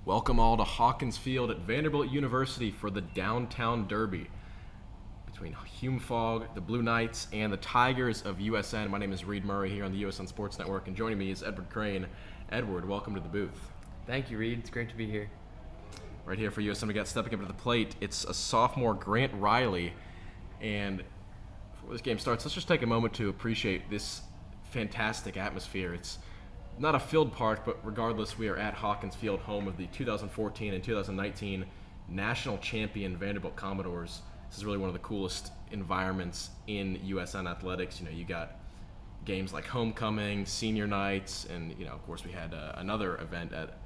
Welcome all to Hawkins Field at Vanderbilt University for the Downtown Derby between Hume-Fogg, the Blue Knights, and the Tigers of USN. My name is Reed Murray here on the USN Sports Network, and joining me is Edward Crane. Edward, welcome to the booth. Thank you, Reed. It's great to be here. Right here for USN, we got stepping up to the plate. It's a sophomore, Grant Riley, and before this game starts, let's just take a moment to appreciate this fantastic atmosphere. It's not a filled park, but regardless, we are at Hawkins Field, home of the 2014 and 2019 national champion Vanderbilt Commodores. This is really one of the coolest environments in USN athletics. You know, you got games like homecoming, senior nights, and of course, we had another event at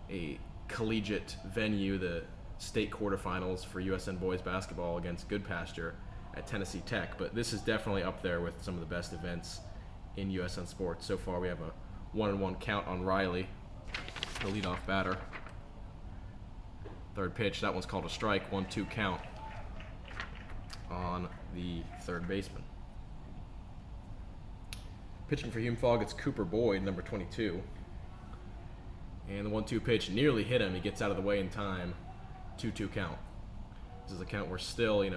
a collegiate venue, the state quarterfinals for USN boys basketball against Goodpasture at Tennessee Tech. But this is definitely up there with some of the best events in USN sports. So far, we have a 1-1 count on Riley, the leadoff batter. Third pitch, that one's called a strike. 1-2 count on the third baseman. Pitching for Hume-Fogg, it's Cooper Boyd, number 22. And the 1-2 pitch nearly hit him. He gets out of the way in time. 2-2 count. This is a count where still, he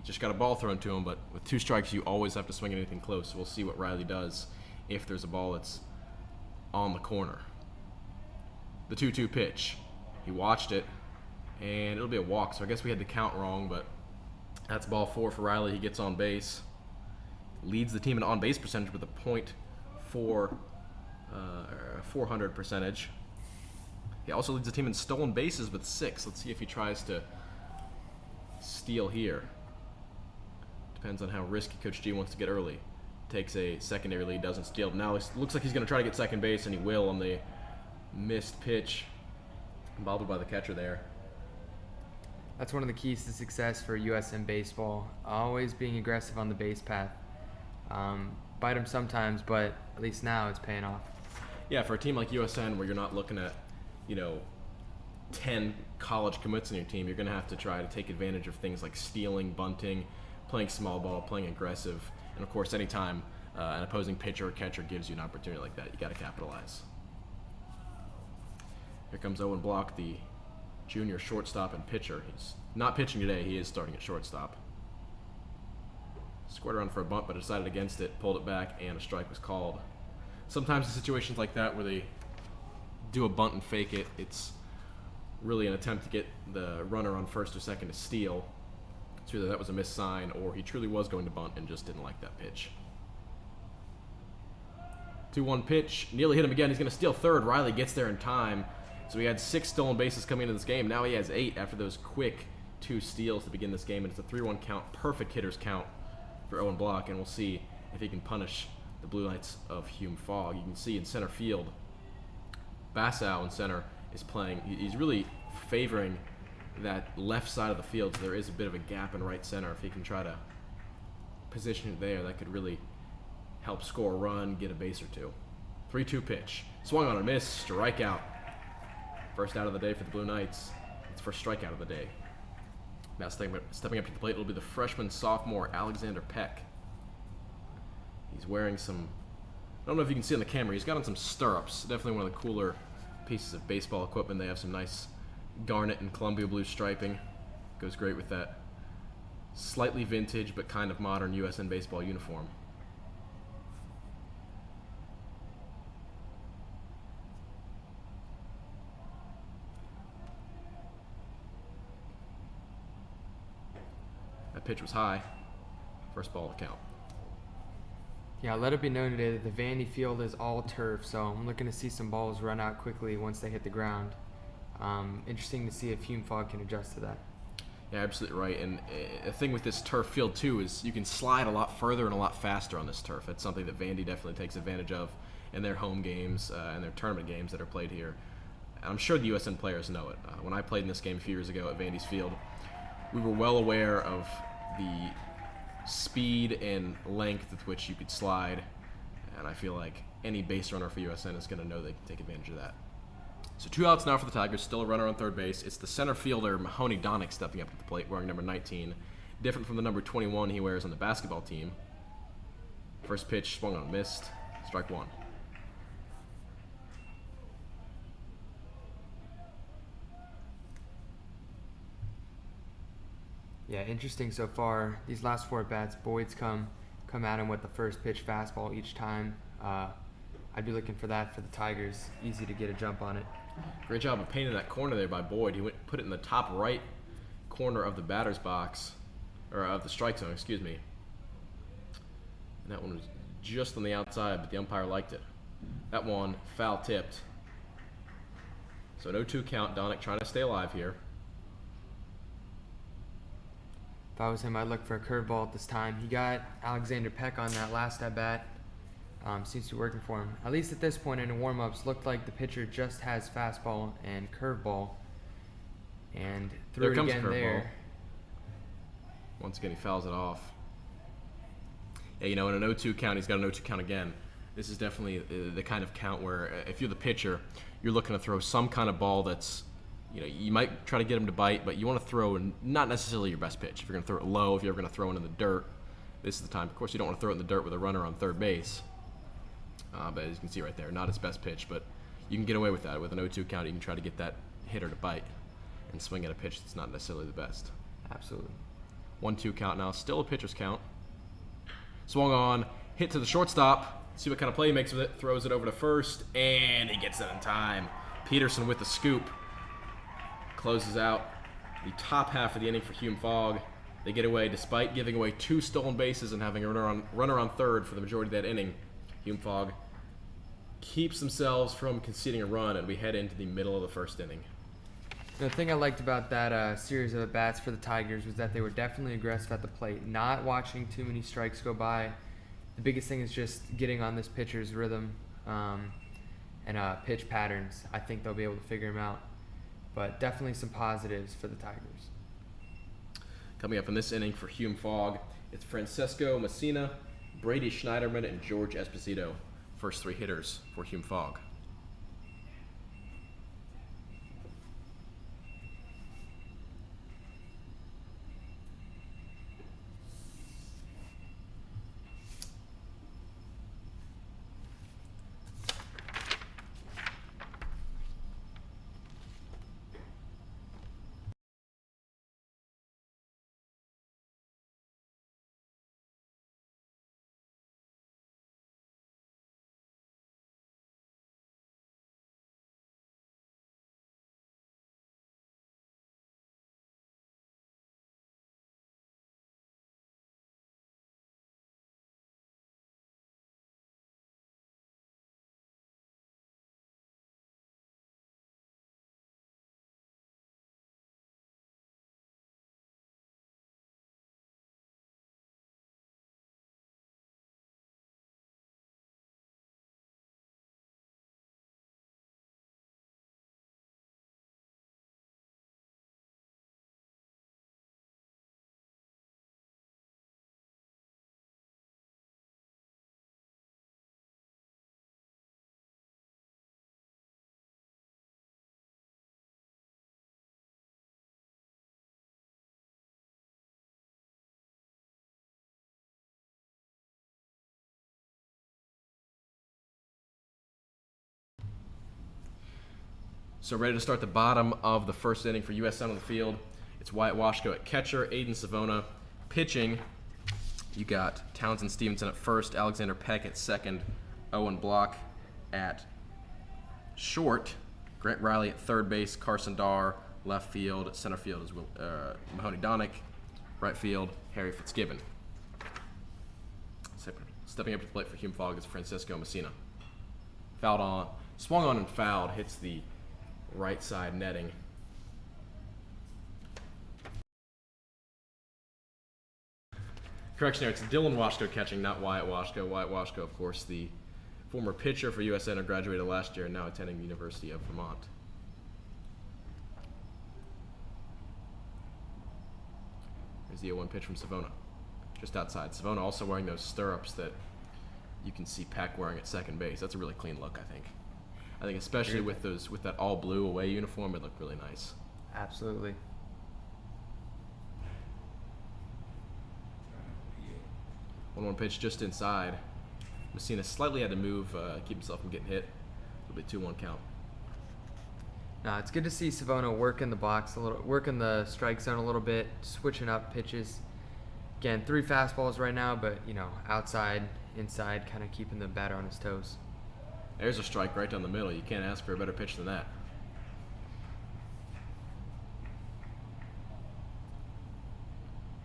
just got a ball thrown to him, but with two strikes, you always have to swing at anything close. So we'll see what Riley does if there's a ball that's on the corner. The 2-2 pitch. He watched it, and it'll be a walk, so I guess we had the count wrong, but that's ball four for Riley. He gets on base. Leads the team in on-base percentage with a .400 percentage. He also leads the team in stolen bases with 6. Let's see if he tries to steal here. Depends on how risky Coach G wants to get early. Takes a secondary lead, doesn't steal. Now it looks like he's going to try to get second base, and he will on the missed pitch. Bobbled by the catcher there. That's one of the keys to success for USN baseball. Always being aggressive on the base path. Bite them sometimes, but at least now it's paying off. Yeah, for a team like USN where you're not looking at, 10 college commits on your team, you're going to have to try to take advantage of things like stealing, bunting, playing small ball, playing aggressive. And of course, anytime an opposing pitcher or catcher gives you an opportunity like that, you got to capitalize. Here comes Owen Block, the junior shortstop and pitcher. He's not pitching today. He is starting at shortstop. Squared around for a bunt, but decided against it, pulled it back, and a strike was called. Sometimes in situations like that where they do a bunt and fake it, it's really an attempt to get the runner on first or second to steal. So either that was a missed sign or he truly was going to bunt and just didn't like that pitch. 2-1 pitch, nearly hit him again. He's going to steal third. Riley gets there in time. So he had 6 stolen bases coming into this game. Now he has 8 after those quick 2 steals to begin this game. And it's a 3-1 count, perfect hitter's count for Owen Block. And we'll see if he can punish the Blue Knights of Hume-Fogg. You can see in center field, Bassow in center is playing. He's really favoring that left side of the field, so there is a bit of a gap in right center. If he can try to position it there, that could really help score a run, get a base or two. 3-2 pitch. Swung on a miss, strikeout. First out of the day for the Blue Knights. It's first strikeout of the day. Now stepping up to the plate will be the freshman sophomore Alexander Peck. He's wearing some, I don't know if you can see on the camera, he's got on some stirrups. Definitely one of the cooler pieces of baseball equipment. They have some nice garnet and Columbia blue striping. Goes great with that slightly vintage but kind of modern USN baseball uniform. That pitch was high. First ball to count. Yeah, let it be known today that the Vandy field is all turf, so I'm looking to see some balls run out quickly once they hit the ground. Interesting to see if Hume-Fogg can adjust to that. Yeah, absolutely right. And the thing with this turf field, too, is you can slide a lot further and a lot faster on this turf. That's something that Vandy definitely takes advantage of in their home games and their tournament games that are played here. And I'm sure the USN players know it. When I played in this game a few years ago at Vandy's field, we were well aware of the speed and length with which you could slide. And I feel like any base runner for USN is going to know they can take advantage of that. So 2 outs now for the Tigers, still a runner on third base. It's the center fielder, Mahoney Donick, stepping up to the plate, wearing number 19. Different from the number 21 he wears on the basketball team. First pitch swung on, missed. Strike one. Yeah, interesting so far. These last 4 bats, Boyd's come at him with the first pitch fastball each time. I'd be looking for that for the Tigers. Easy to get a jump on it. Great job of painting that corner there by Boyd. He put it in the top right corner of the batter's box, or of the strike zone, excuse me. And that one was just on the outside, but the umpire liked it. That one foul tipped. So no 2 count. Donick trying to stay alive here. If I was him, I'd look for a curveball at this time. He got Alexander Peck on that last at bat. Seems to be working for him. At least at this point in the warm-ups, looked like the pitcher just has fastball and curveball. And threw it again there. Once again, he fouls it off. Yeah, you know, in an 0-2 count, he's got an 0-2 count again. This is definitely the kind of count where if you're the pitcher, you're looking to throw some kind of ball that's, you know, you might try to get him to bite, but you want to throw not necessarily your best pitch. If you're going to throw it low, if you're ever going to throw it in the dirt, this is the time. Of course, you don't want to throw it in the dirt with a runner on third base. But as you can see right there, not his best pitch, but you can get away with that. With an 0-2 count, you can try to get that hitter to bite and swing at a pitch that's not necessarily the best. Absolutely. 1-2 count now, still a pitcher's count. Swung on, hit to the shortstop. See what kind of play he makes with it. Throws it over to first, and he gets it in time. Peterson with the scoop. Closes out the top half of the inning for Hume-Fogg. They get away despite giving away 2 stolen bases and having a runner on third for the majority of that inning. Hume-Fogg keeps themselves from conceding a run, and we head into the middle of the first inning. The thing I liked about that series of at-bats for the Tigers was that they were definitely aggressive at the plate, not watching too many strikes go by. The biggest thing is just getting on this pitcher's rhythm and pitch patterns. I think they'll be able to figure them out. But definitely some positives for the Tigers. Coming up in this inning for Hume-Fogg, it's Francesco Messina, Brady Schneiderman, and George Esposito. First 3 hitters for Hume-Fogg. So ready to start the bottom of the first inning for USN on the field. It's Wyatt Washko at catcher, Aiden Savona pitching. You got Townsend Stevenson at first, Alexander Peck at second, Owen Block at short, Grant Riley at third base, Carson Darr left field, center field is Mahoney Donick, right field, Harry Fitzgibbon. Stepping up to the plate for Hume-Fogg is Francisco Messina. Fouled on, swung on and fouled, hits the right side netting. Correction there, it's Dylan Washko catching, not Wyatt Washko. Wyatt Washko, of course, the former pitcher for USN, who graduated last year and now attending the University of Vermont. There's the 0-1 pitch from Savona, just outside. Savona also wearing those stirrups that you can see Peck wearing at second base. That's a really clean look, I think. I think especially with that all blue away uniform, it looked really nice. Absolutely. 1-1 pitch just inside. Messina slightly had to move, keep himself from getting hit. It'll be 2-1 count. No, it's good to see Savona working the box a little, working the strike zone a little bit, switching up pitches. Again, 3 fastballs right now, but outside, inside, kind of keeping the batter on his toes. There's a strike right down the middle. You can't ask for a better pitch than that.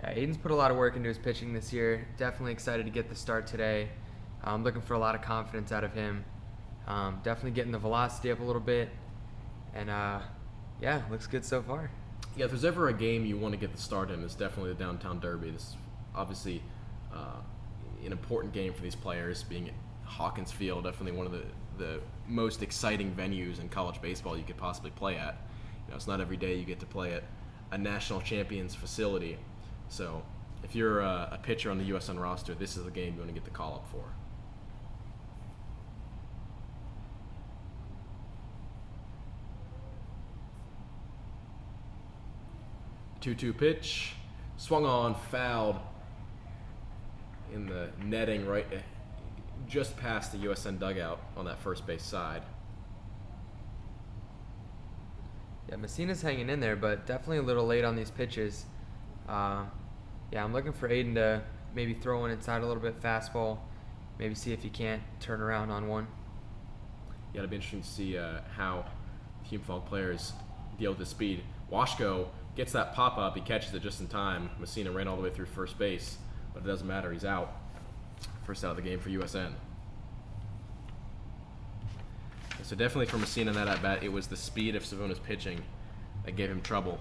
Yeah, Aiden's put a lot of work into his pitching this year. Definitely excited to get the start today. I'm looking for a lot of confidence out of him. Definitely getting the velocity up a little bit. And yeah, looks good so far. Yeah, if there's ever a game you want to get the start in, it's definitely the Downtown Derby. This is obviously an important game for these players, being at Hawkins Field, definitely one of the most exciting venues in college baseball you could possibly play at. It's not every day you get to play at a national champions facility. So if you're a pitcher on the USN roster, this is the game you want to get the call up for. Two-two pitch, swung on, fouled in the netting right just past the USN dugout on that first base side. Yeah, Messina's hanging in there, but definitely a little late on these pitches. Yeah, I'm looking for Aiden to maybe throw one inside a little bit, fastball, maybe see if he can't turn around on one. Yeah, it'll be interesting to see how Hume-Fogg players deal with the speed. Washko gets that pop-up, he catches it just in time. Messina ran all the way through first base, but it doesn't matter, he's out. First out of the game for USN. So definitely for Messina in that at-bat, it was the speed of Savona's pitching that gave him trouble.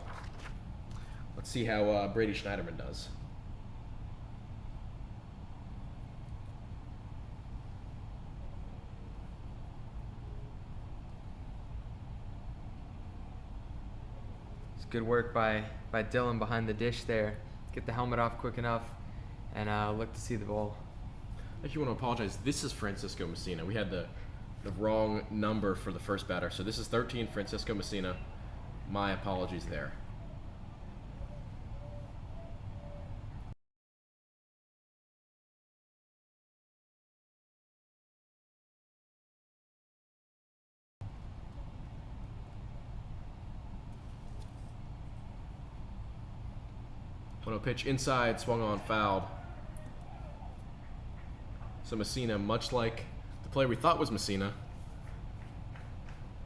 Let's see how Brady Schneiderman does. Good work by Dylan behind the dish there. Get the helmet off quick enough and look to see the ball. I actually want to apologize. This is Francisco Messina. We had the wrong number for the first batter. So this is 13, Francisco Messina. My apologies there. One pitch inside, swung on, fouled. So Messina, much like the player we thought was Messina,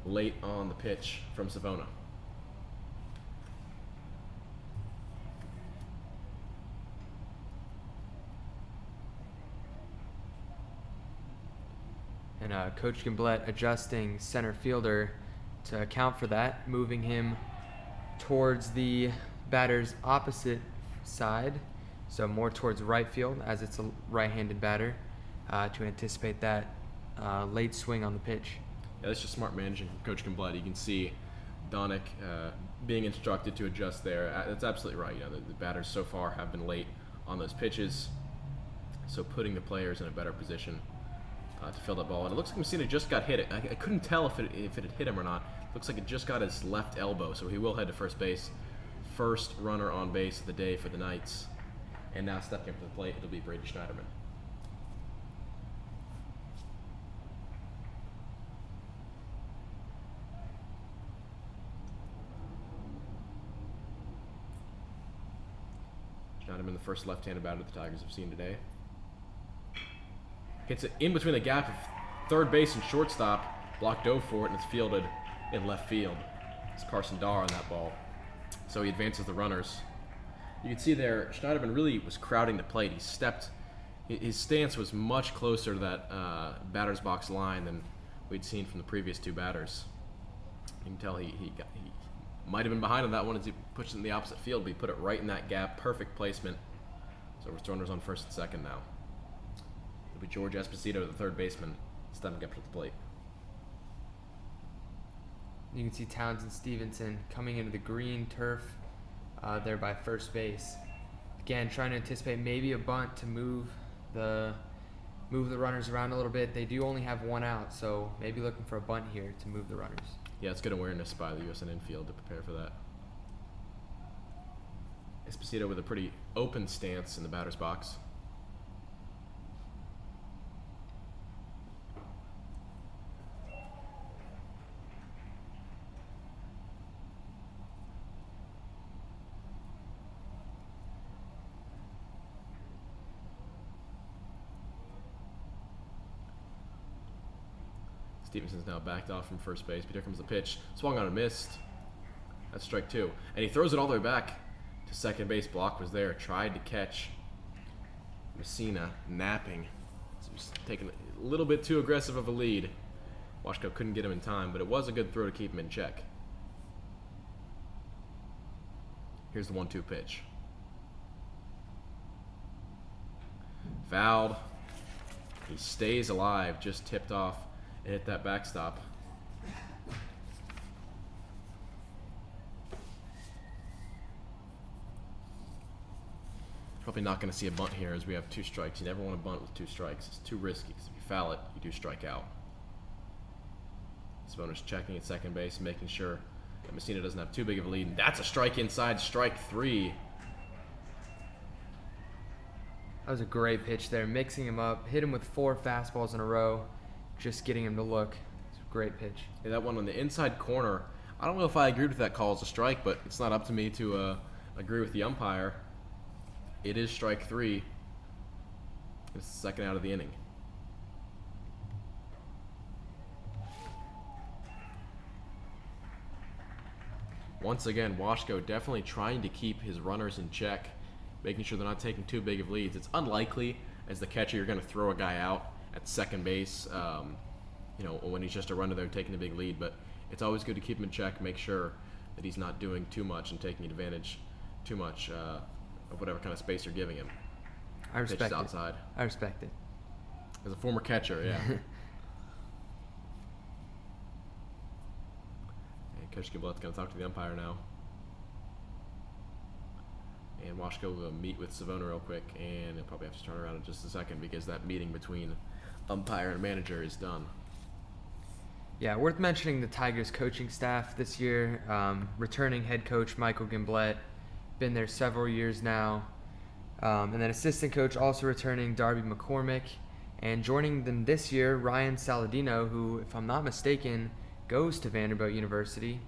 late on the pitch from Savona. And Coach Gimblett adjusting center fielder to account for that, moving him towards the batter's opposite side, so more towards right field as it's a right-handed batter, to anticipate that late swing on the pitch. Yeah, that's just smart managing from Coach Gimblett. You can see Donick being instructed to adjust there. That's absolutely right. The batters so far have been late on those pitches, so putting the players in a better position to fill that ball. And it looks like Messina just got hit. I couldn't tell if it had hit him or not. Looks like it just got his left elbow, so he will head to first base. First runner on base of the day for the Knights. And now stepping up to the plate, it'll be Brady Schneiderman. Schneiderman, the first left-handed batter the Tigers have seen today. Hits it in between the gap of third base and shortstop. Block dove for it, and it's fielded in left field. It's Carson Darr on that ball. So he advances the runners. You can see there, Schneiderman really was crowding the plate. His stance was much closer to that batter's box line than we'd seen from the previous two batters. You can tell he might have been behind on that one as he pushed it in the opposite field, but he put it right in that gap. Perfect placement. So we're runners on first and second now. It'll be George Esposito, the third baseman, stepping up to the plate. You can see Townsend Stevenson coming into the green turf there by first base. Again, trying to anticipate maybe a bunt to move the runners around a little bit. They do only have one out, so maybe looking for a bunt here to move the runners. Yeah, it's good awareness by the USN infield to prepare for that. Esposito with a pretty open stance in the batter's box. Stevenson's now backed off from first base, but here comes the pitch. Swung on and missed. That's strike 2. And he throws it all the way back to second base. Block was there. Tried to catch Messina napping. So he's taking a little bit too aggressive of a lead. Washko couldn't get him in time, but it was a good throw to keep him in check. Here's the 1-2 pitch. Fouled. He stays alive, just tipped off and hit that backstop. Probably not going to see a bunt here as we have 2 strikes. You never want to bunt with 2 strikes. It's too risky because if you foul it, you do strike out. Savona's checking at second base, making sure that Messina doesn't have too big of a lead. And that's a strike inside, strike 3. That was a great pitch there, mixing him up, hit him with 4 fastballs in a row, just getting him to look. It's a great pitch. Yeah, that one on the inside corner. I don't know if I agreed with that call as a strike, but it's not up to me to agree with the umpire. It is strike 3. It's the second out of the inning. Once again, Washko definitely trying to keep his runners in check, making sure they're not taking too big of leads. It's unlikely, as the catcher, you're going to throw a guy out at second base, when he's just a runner there taking a big lead. But it's always good to keep him in check, make sure that he's not doing too much and taking advantage too much of whatever kind of space you're giving him. I respect it. Outside. I respect it. As a former catcher, yeah. And Coach Giblet's going to talk to the umpire now. And Washko will meet with Savona real quick, and he'll probably have to turn around in just a second because that meeting between umpire and manager is done. Yeah, worth mentioning the Tigers coaching staff this year. Returning head coach Michael Gimblet, been there several years now. And then assistant coach also returning Darby McCormick. And joining them this year, Ryan Saladino, who, if I'm not mistaken, goes to Vanderbilt University.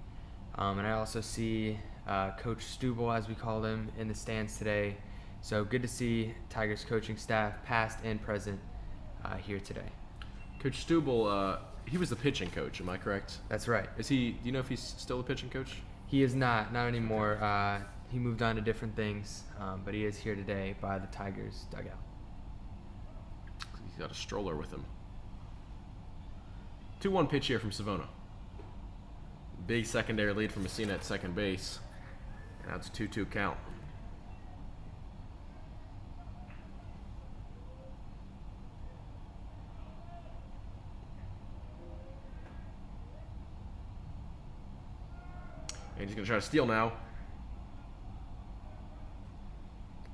And I also see Coach Stubel, as we call him, in the stands today. So good to see Tigers coaching staff, past and present, here today. Coach Stubel, he was the pitching coach, am I correct? That's right. Do you know if he's still the pitching coach? He is not anymore. He moved on to different things, but he is here today by the Tigers dugout. He's got a stroller with him. 2-1 pitch here from Savona. Big secondary lead for Messina at second base. And that's a 2-2 count. And he's going to try to steal now.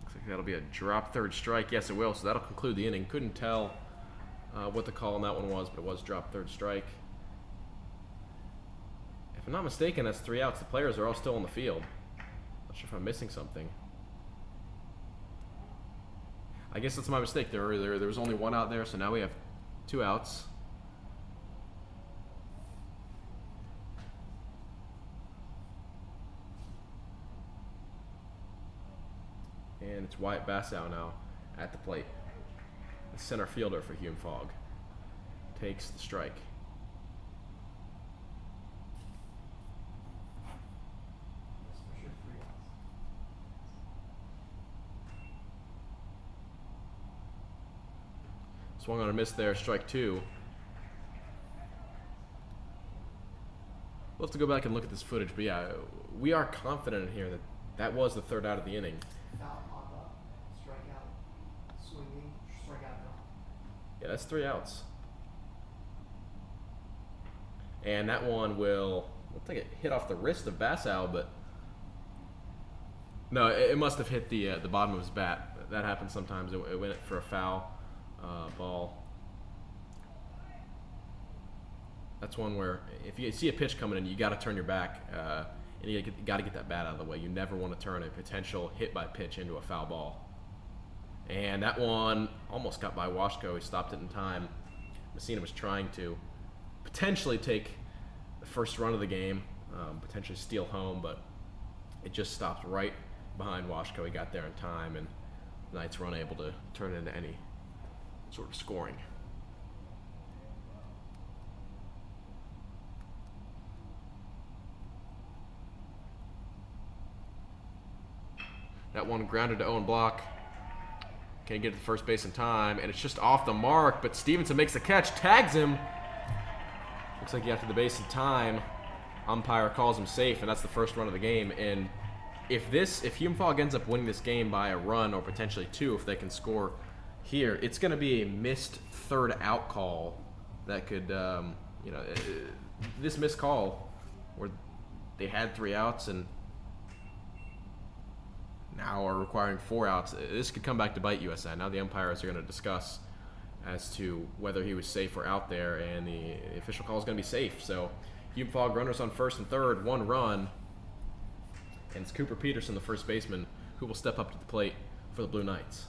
Looks like that'll be a drop third strike. Yes, it will. So that'll conclude the inning. Couldn't tell what the call on that one was, but it was drop third strike. If I'm not mistaken, that's 3 outs. The players are all still on the field. Not sure if I'm missing something. I guess that's my mistake. There was only 1 out there, so now we have 2 outs. And it's Wyatt Bassow now at the plate. The center fielder for Hume-Fogg takes the strike. Swung on a miss there, strike 2. We'll have to go back and look at this footage, but yeah, we are confident in here that that was the 3rd out of the inning. Foul, pop up, strike out, swinging, strike out. Yeah, that's 3 outs. And that one will look like it hit off the wrist of Bassow, but no, it must have hit the bottom of his bat. That happens sometimes. It went for a foul ball. That's one where if you see a pitch coming in, you got to turn your back, and you got to get that bat out of the way. You never want to turn a potential hit by pitch into a foul ball. And that one almost got by Washko. He stopped it in time. Messina was trying to potentially take the first run of the game, potentially steal home, but it just stopped right behind Washko. He got there in time, and the Knights were unable to turn it into any sort of scoring. That one grounded to Owen Block. Can't get to the first base in time, and it's just off the mark, but Stevenson makes the catch, tags him. Looks like he got to the base in time. Umpire calls him safe, and that's the first run of the game. And if Hume-Fogg ends up winning this game by a run or potentially two, if they can score here, it's going to be a missed third out call that could, this missed call where they had 3 outs and now are requiring 4 outs. This could come back to bite USN. Now the umpires are going to discuss as to whether he was safe or out there, and the official call is going to be safe. So Hume-Fogg, runners on first and third, 1 run, and it's Cooper Peterson, the first baseman, who will step up to the plate for the Blue Knights.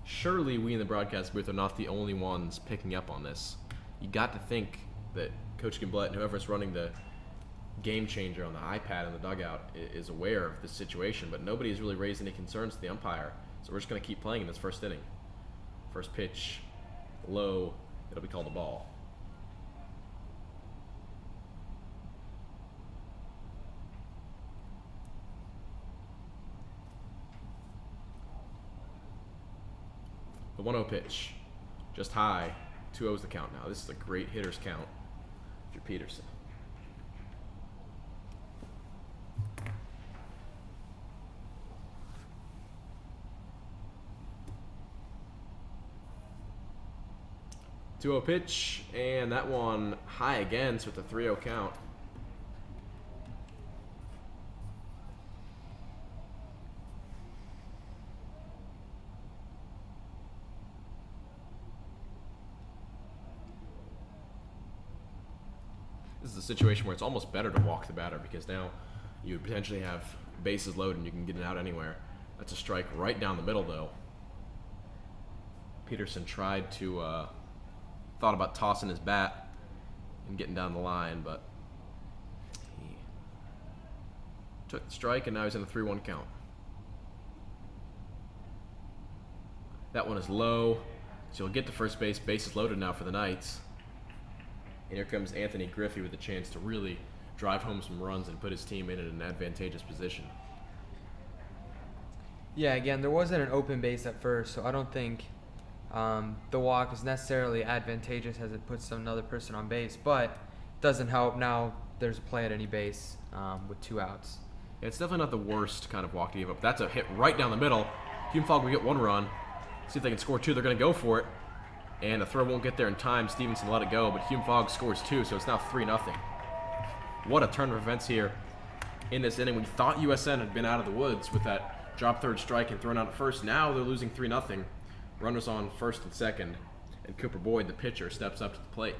Surely we in the broadcast booth are not the only ones picking up on this. You got to think that Coach Gimblett and whoever's running the game changer on the iPad in the dugout is aware of this situation, but nobody has really raised any concerns to the umpire. So we're just going to keep playing in this first inning. First pitch, low, it'll be called a ball. The 1-0 pitch, just high, 2-0's the count now. This is a great hitter's count for Peterson. Two-0 pitch, and that one high again, so with a 3-0 count. This is a situation where it's almost better to walk the batter because now you would potentially have bases loaded and you can get it out anywhere. That's a strike right down the middle, though. Peterson tried to, thought about tossing his bat and getting down the line, but he took the strike, and now he's in a 3-1 count. That one is low, so he'll get to first base. Bases loaded now for the Knights. And here comes Anthony Griffey with a chance to really drive home some runs and put his team in an advantageous position. Yeah, again, there wasn't an open base at first, so I don't think the walk is necessarily advantageous as it puts another person on base, but it doesn't help. Now there's a play at any base with 2 outs. Yeah, it's definitely not the worst kind of walk to give up. That's a hit right down the middle. Hume-Fogg will get 1 run. See if they can score 2. They're going to go for it. And the throw won't get there in time. Stevenson let it go, but Hume-Fogg scores 2, so it's now 3-0. What a turn of events here in this inning. We thought USN had been out of the woods with that drop third strike and thrown out at first. Now they're losing 3-0. Runners on first and second, and Cooper Boyd, the pitcher, steps up to the plate.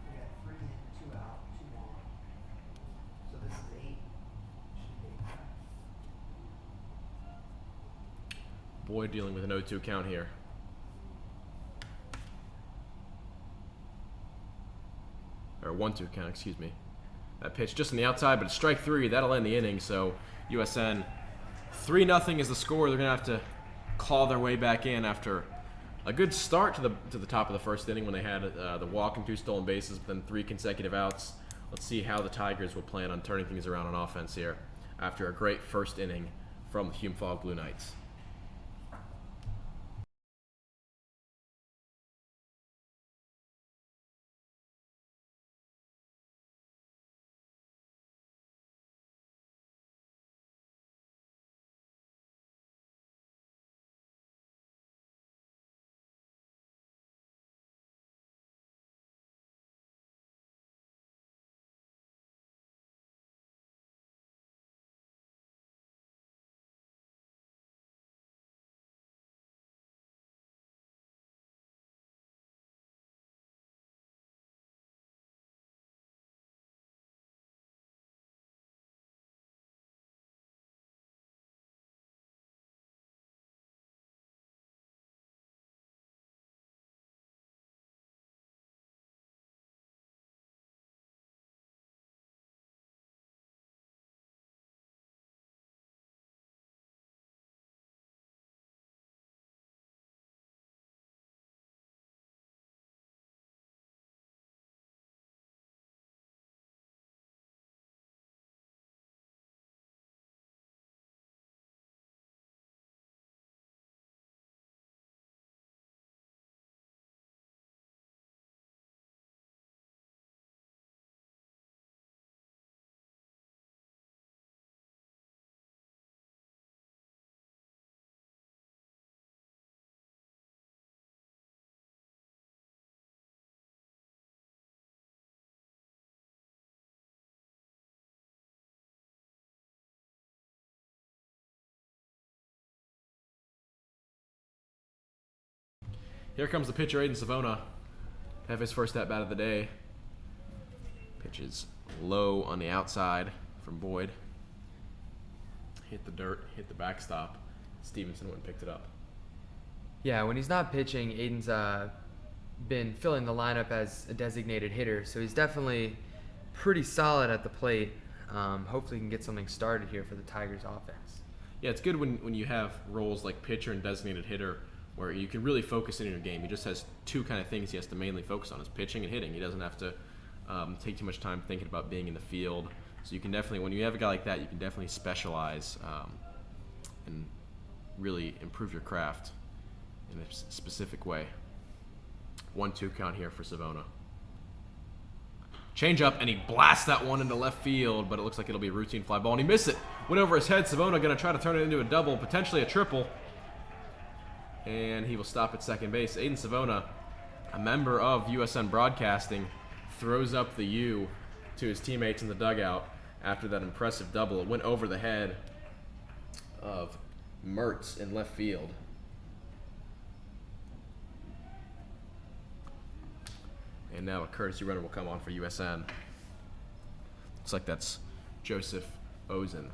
We got 3 in, 2 out, 2 on. So this is 8. Should be 8. Boyd dealing with an 0-2 count here. Or 1-2 count, excuse me. That pitch just on the outside, but it's strike 3. That'll end the inning. So USN 3-0 is the score. They're going to have to claw their way back in after a good start to the top of the first inning when they had the walk and 2 stolen bases, but then 3 consecutive outs. Let's see how the Tigers will plan on turning things around on offense here after a great first inning from the Hume-Fogg Blue Knights. Here comes the pitcher, Aiden Savona. Have his first at bat of the day. Pitches low on the outside from Boyd. Hit the dirt, hit the backstop. Stevenson went and picked it up. Yeah, when he's not pitching, Aiden's been filling the lineup as a designated hitter, so he's definitely pretty solid at the plate. Hopefully he can get something started here for the Tigers offense. Yeah, it's good when you have roles like pitcher and designated hitter where you can really focus in your game. He just has two kind of things he has to mainly focus on, is pitching and hitting. He doesn't have to take too much time thinking about being in the field. So you can definitely, when you have a guy like that, you can definitely specialize and really improve your craft in a specific way. 1-2 count here for Savona. Change up, and he blasts that one into left field, but it looks like it'll be a routine fly ball, and he missed it. Went over his head. Savona going to try to turn it into a double, potentially a triple. And he will stop at second base. Aiden Savona, a member of USN Broadcasting, throws up the U to his teammates in the dugout after that impressive double. It went over the head of Mertz in left field. And now a courtesy runner will come on for USN. Looks like that's Joseph Ozen.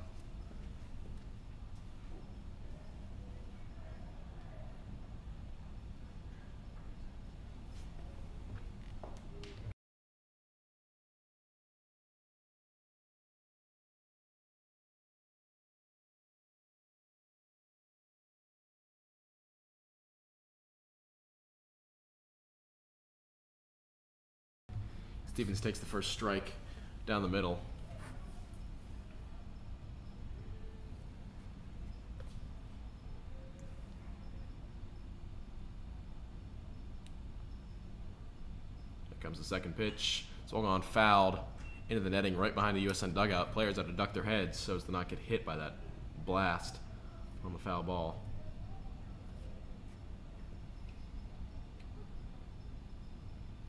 Stevens takes the first strike down the middle. Here comes the second pitch. Swung on, fouled into the netting right behind the USN dugout. Players have to duck their heads so as to not get hit by that blast on the foul ball.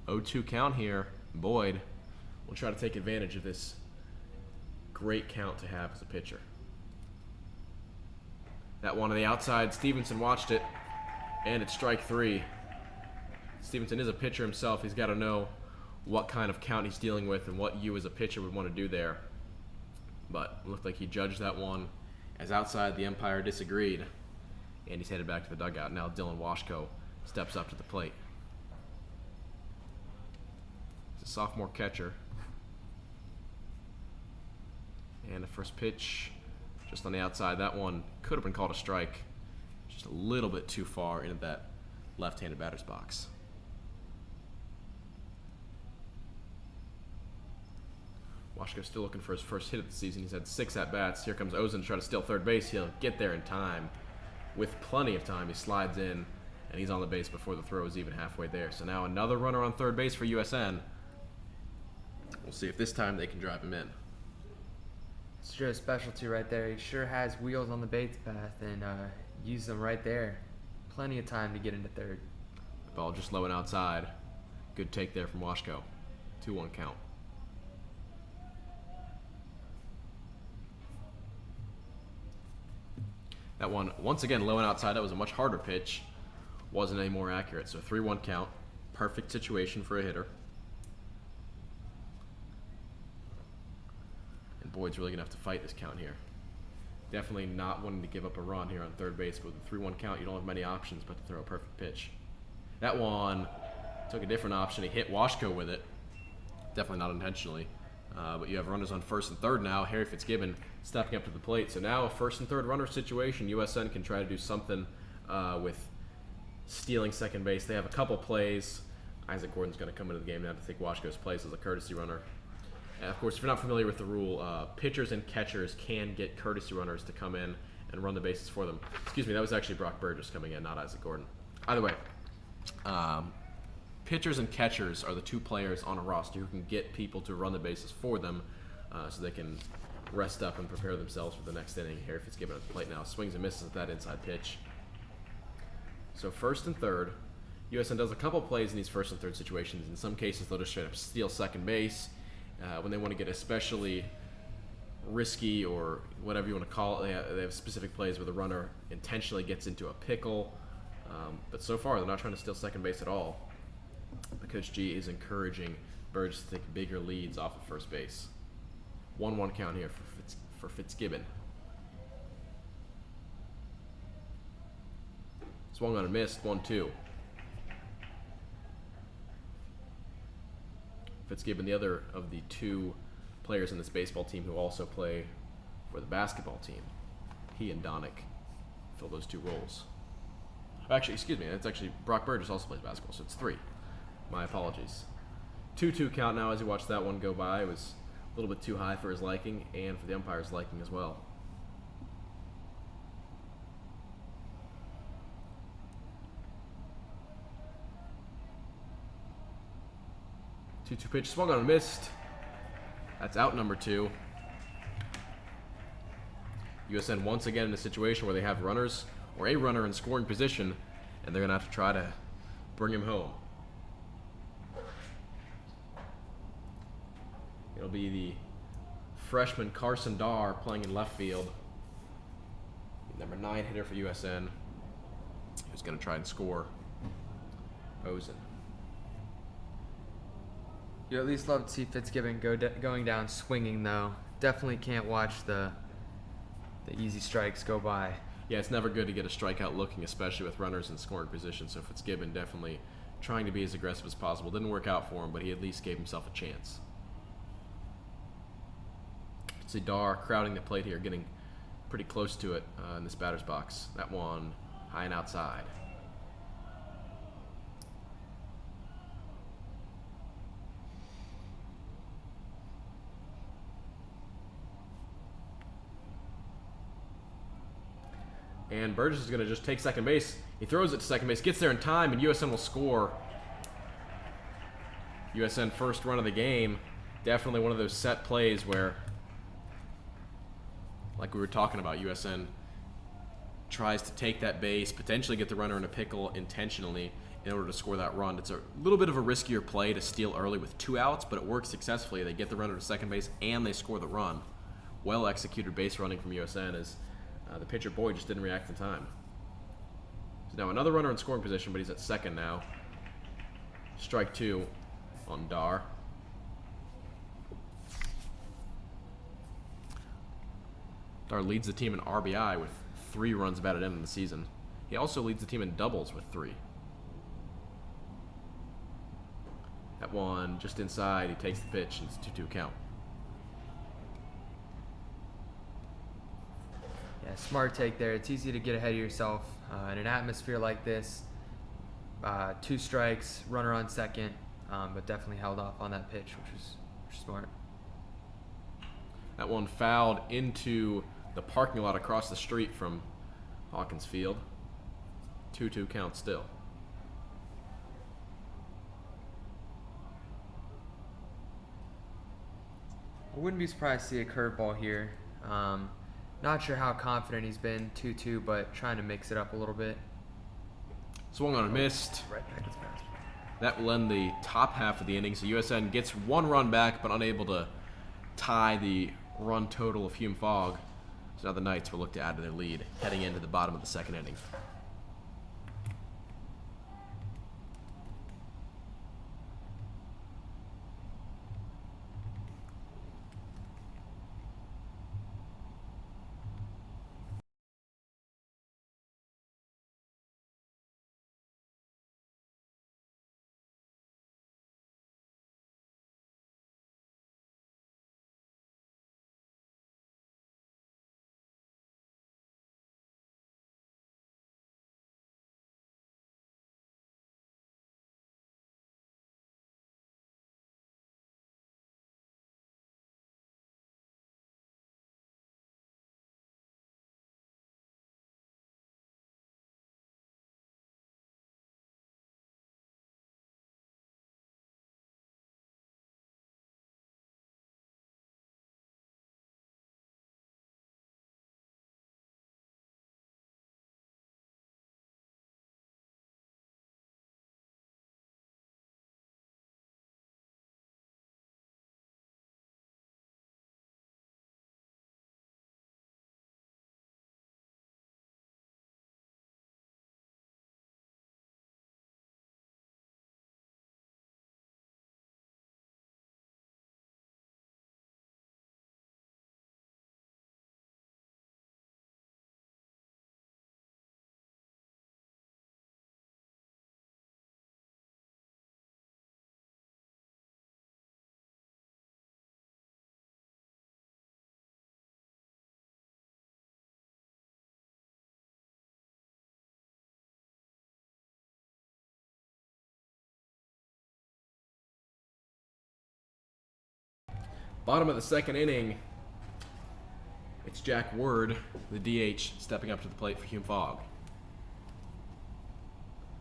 Oh, 0-2 count here. Boyd will try to take advantage of this great count to have as a pitcher. That one on the outside, Stevenson watched it, and it's strike three. Stevenson is a pitcher himself. He's got to know what kind of count he's dealing with and what you as a pitcher would want to do there. But it looked like he judged that one as outside. The umpire disagreed, and he's headed back to the dugout. Now Dylan Washko steps up to the plate. A sophomore catcher. And the first pitch just on the outside. That one could have been called a strike. Just a little bit too far into that left-handed batter's box. Washko still looking for his first hit of the season. He's had 6 at-bats. Here comes Ozen to try to steal third base. He'll get there in time. With plenty of time, he slides in, and he's on the base before the throw is even halfway there. So now another runner on third base for USN. We'll see if this time they can drive him in. It's Joe's specialty right there. He sure has wheels on the base path and uses them right there. Plenty of time to get into third. Ball just low and outside. Good take there from Washko. 2-1 count. That one, once again, low and outside. That was a much harder pitch. Wasn't any more accurate. So 3-1 count. Perfect situation for a hitter. Boyd's really going to have to fight this count here. Definitely not wanting to give up a run here on third base, but with a 3-1 count, you don't have many options but to throw a perfect pitch. That one took a different option. He hit Washko with it. Definitely not intentionally. But you have runners on first and third now. Harry Fitzgibbon stepping up to the plate. So now a first and third runner situation. USN can try to do something with stealing second base. They have a couple plays. Isaac Gordon's going to come into the game now to take Washko's place as a courtesy runner. And of course, if you're not familiar with the rule, pitchers and catchers can get courtesy runners to come in and run the bases for them. Excuse me, that was actually Brock Burgess coming in, not Isaac Gordon. Either way, pitchers and catchers are the two players on a roster who can get people to run the bases for them so they can rest up and prepare themselves for the next inning. Harry Fitzgibbon at the plate now. Swings and misses at that inside pitch. So first and third. USN does a couple plays in these first and third situations. In some cases, they'll just straight up steal second base. When they want to get especially risky or whatever you want to call it, they have specific plays where the runner intentionally gets into a pickle But so far, they're not trying to steal second base at all. Coach G is encouraging Burgess to take bigger leads off of first base. 1-1 count here for Fitzgibbon. Swung on and missed, 1-2. Fitzgibbon, the other of the two players in this baseball team who also play for the basketball team. He and Donick fill those two roles. Actually, excuse me, it's actually Brock Burgess also plays basketball, so it's 3. My apologies. 2-2 count now as you watch that one go by. It was a little bit too high for his liking and for the umpire's liking as well. Two pitch, swung on and missed. That's out number 2. USN once again in a situation where they have runners or a runner in scoring position, and they're going to have to try to bring him home. It'll be the freshman Carson Darr playing in left field. Number 9 hitter for USN, who's going to try and score Ozen. You at least love to see Fitzgibbon going down swinging, though. Definitely can't watch the easy strikes go by. Yeah, it's never good to get a strikeout looking, especially with runners in scoring position. So Fitzgibbon definitely trying to be as aggressive as possible. Didn't work out for him, but he at least gave himself a chance. See Darr crowding the plate here, getting pretty close to it in this batter's box. That one high and outside. And Burgess is going to just take second base. He throws it to second base, gets there in time, and USN will score. USN first run of the game. Definitely one of those set plays where, like we were talking about, USN tries to take that base, potentially get the runner in a pickle intentionally in order to score that run. It's a little bit of a riskier play to steal early with 2 outs, but it works successfully. They get the runner to second base and they score the run. Well executed base running from USN as the pitcher Boyd just didn't react in time. So now another runner in scoring position, but he's at second now. Strike 2 on Darr. Darr leads the team in RBI with 3 runs batted in the season. He also leads the team in doubles with 3. That one just inside, he takes the pitch, and it's a 2-2 count. Yeah, smart take there. It's easy to get ahead of yourself in an atmosphere like this. 2 strikes, runner on second, but definitely held off on that pitch, which is smart. That one fouled into the parking lot across the street from Hawkins Field. 2-2 count still. I wouldn't be surprised to see a curveball here. Not sure how confident he's been, 2-2, but trying to mix it up a little bit. Swung on and missed. Right back as fast. That will end the top half of the inning. So USN gets 1 run back, but unable to tie the run total of Hume-Fogg. So now the Knights will look to add to their lead heading into the bottom of the second inning. Bottom of the second inning. It's Jack Ward, the DH, stepping up to the plate for Hume-Fogg.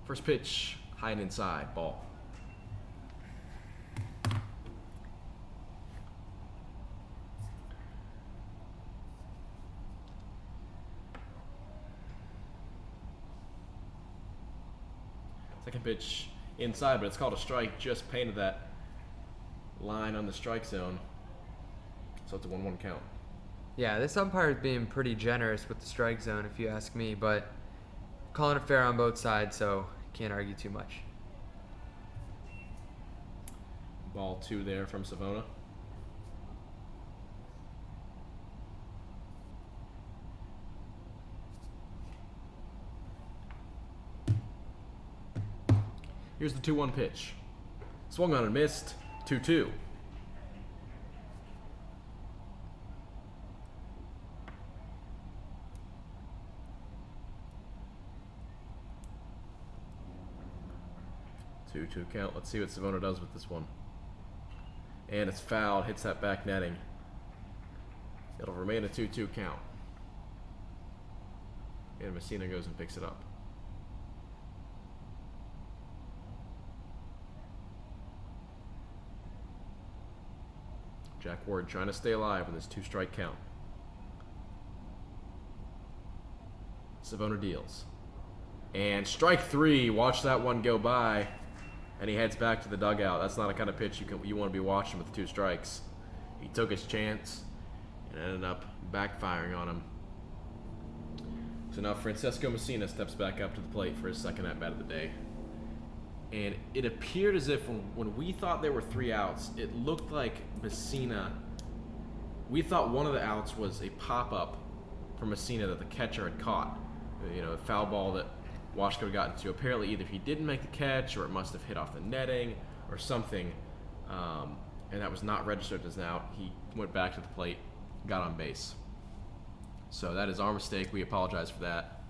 First pitch, high and inside, ball. Second pitch inside, but it's called a strike. Just painted that line on the strike zone. So it's a 1-1 count. Yeah, this umpire is being pretty generous with the strike zone, if you ask me, but calling it fair on both sides, so can't argue too much. Ball 2 there from Savona. Here's the 2-1 pitch. Swung on and missed. 2-2. Two count. Let's see what Savona does with this one. And it's fouled. Hits that back netting. It'll remain a 2-2 count. And Messina goes and picks it up. Jack Ward trying to stay alive in this 2-strike count. Savona deals. And strike 3. Watch that one go by. And he heads back to the dugout. That's not a kind of pitch you want to be watching with 2 strikes. He took his chance and ended up backfiring on him. So now Francesco Messina steps back up to the plate for his second at-bat of the day. And it appeared as if when we thought there were 3 outs, it looked like Messina, we thought one of the outs was a pop-up from Messina that the catcher had caught. You know, a foul ball that Washko had gotten to. Apparently either he didn't make the catch or it must have hit off the netting or something, and that was not registered as an out. He went back to the plate, got on base. So that is our mistake. We apologize for that.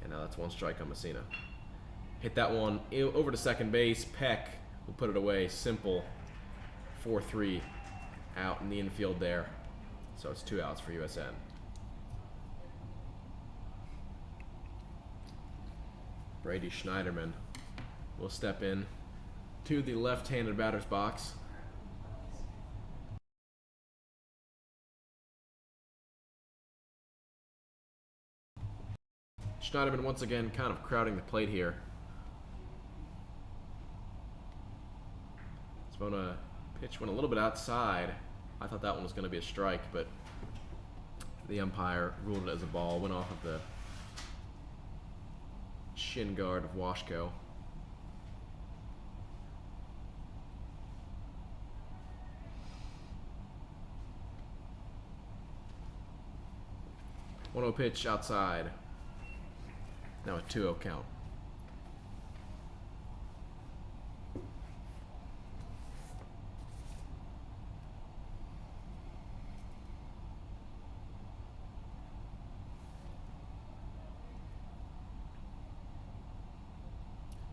And now that's 1 strike on Messina. Hit that one over to second base. Peck will put it away. Simple. 4-3 out in the infield there. So it's 2 outs for USN. Brady Schneiderman will step in to the left-handed batter's box. Schneiderman once again kind of crowding the plate here. Savona pitch went a little bit outside. I thought that one was going to be a strike, but the umpire ruled it as a ball. Went off of the shin guard of Washko. One-0 pitch outside. Now a 2-0 count.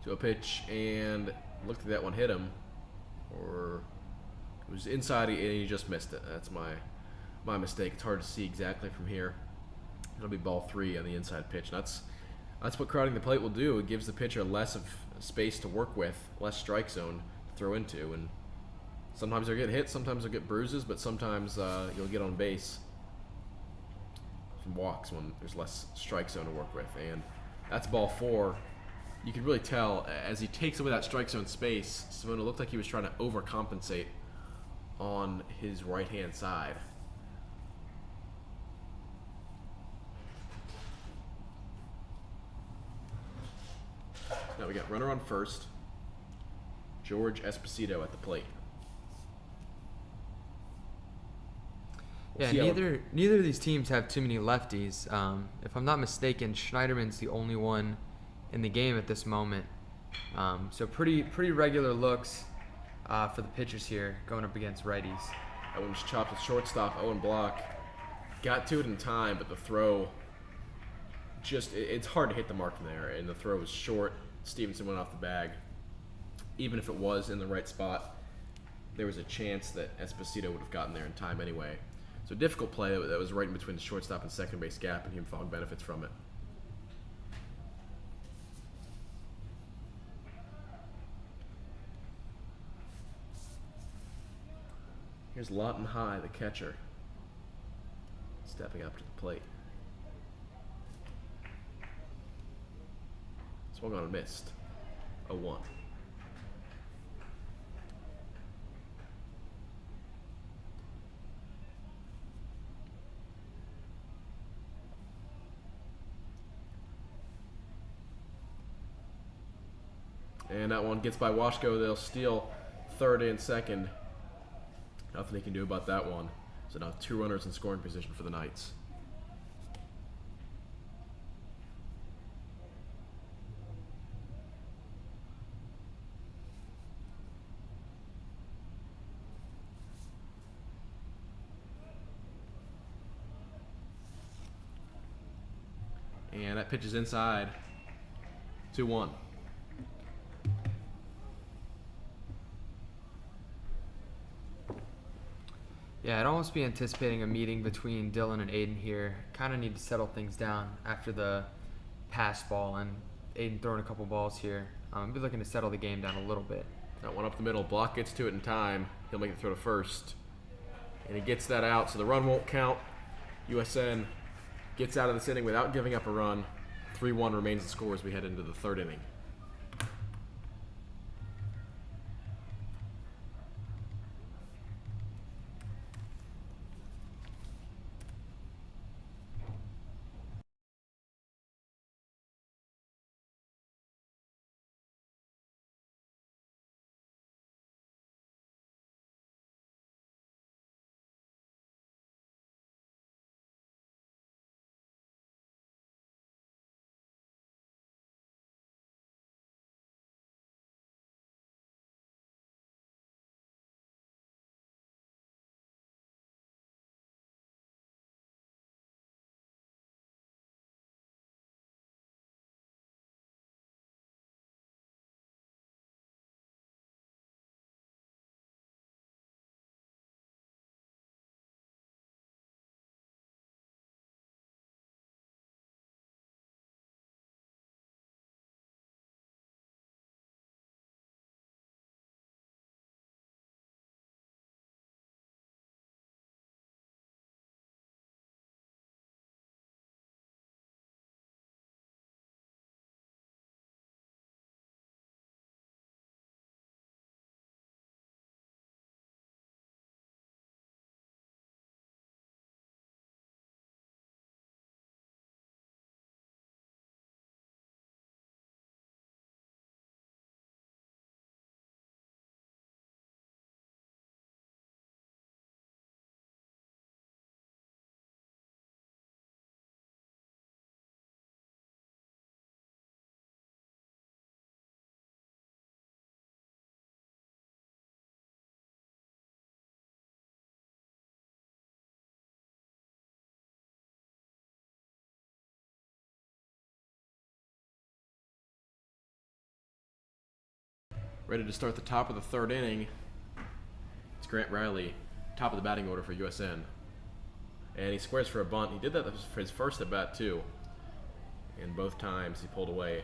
To a pitch, and looked at that one, hit him, or it was inside and he just missed it. That's my mistake. It's hard to see exactly from here. It'll be ball 3 on the inside pitch. And that's what crowding the plate will do. It gives the pitcher less of space to work with, less strike zone to throw into, and sometimes they'll get hit, sometimes they'll get bruises, but sometimes you'll get on base from walks when there's less strike zone to work with. And that's ball 4. You can really tell as he takes away that strike zone space, Savona looked like he was trying to overcompensate on his right-hand side. Now we got runner on first, George Esposito at the plate. Yeah, neither of these teams have too many lefties. If I'm not mistaken, Schneiderman's the only one in the game at this moment. So pretty regular looks for the pitchers here going up against righties. That one's chopped at shortstop. Owen Block got to it in time, but the throw it's hard to hit the mark from there, and the throw was short. Stevenson went off the bag. Even if it was in the right spot, there was a chance that Esposito would have gotten there in time anyway. So difficult play that was right in between the shortstop and second base gap, and Hume-Fogg benefits from it. Here's Lawton High, the catcher, stepping up to the plate. Swung on and missed. 0-1. And that one gets by Washko. They'll steal third and second. Nothing he can do about that one. So now 2 runners in scoring position for the Knights. And that pitch is inside. 2-1. Yeah, I'd almost be anticipating a meeting between Dylan and Aiden here. Kind of need to settle things down after the pass ball and Aiden throwing a couple balls here. I'd be looking to settle the game down a little bit. That one up the middle. Block gets to it in time. He'll make the throw to first. And he gets that out, so the run won't count. USN gets out of this inning without giving up a run. 3-1 remains the score as we head into the third inning. Ready to start the top of the third inning. It's Grant Riley, top of the batting order for USN. And he squares for a bunt. He did that for his first at bat too. And both times he pulled away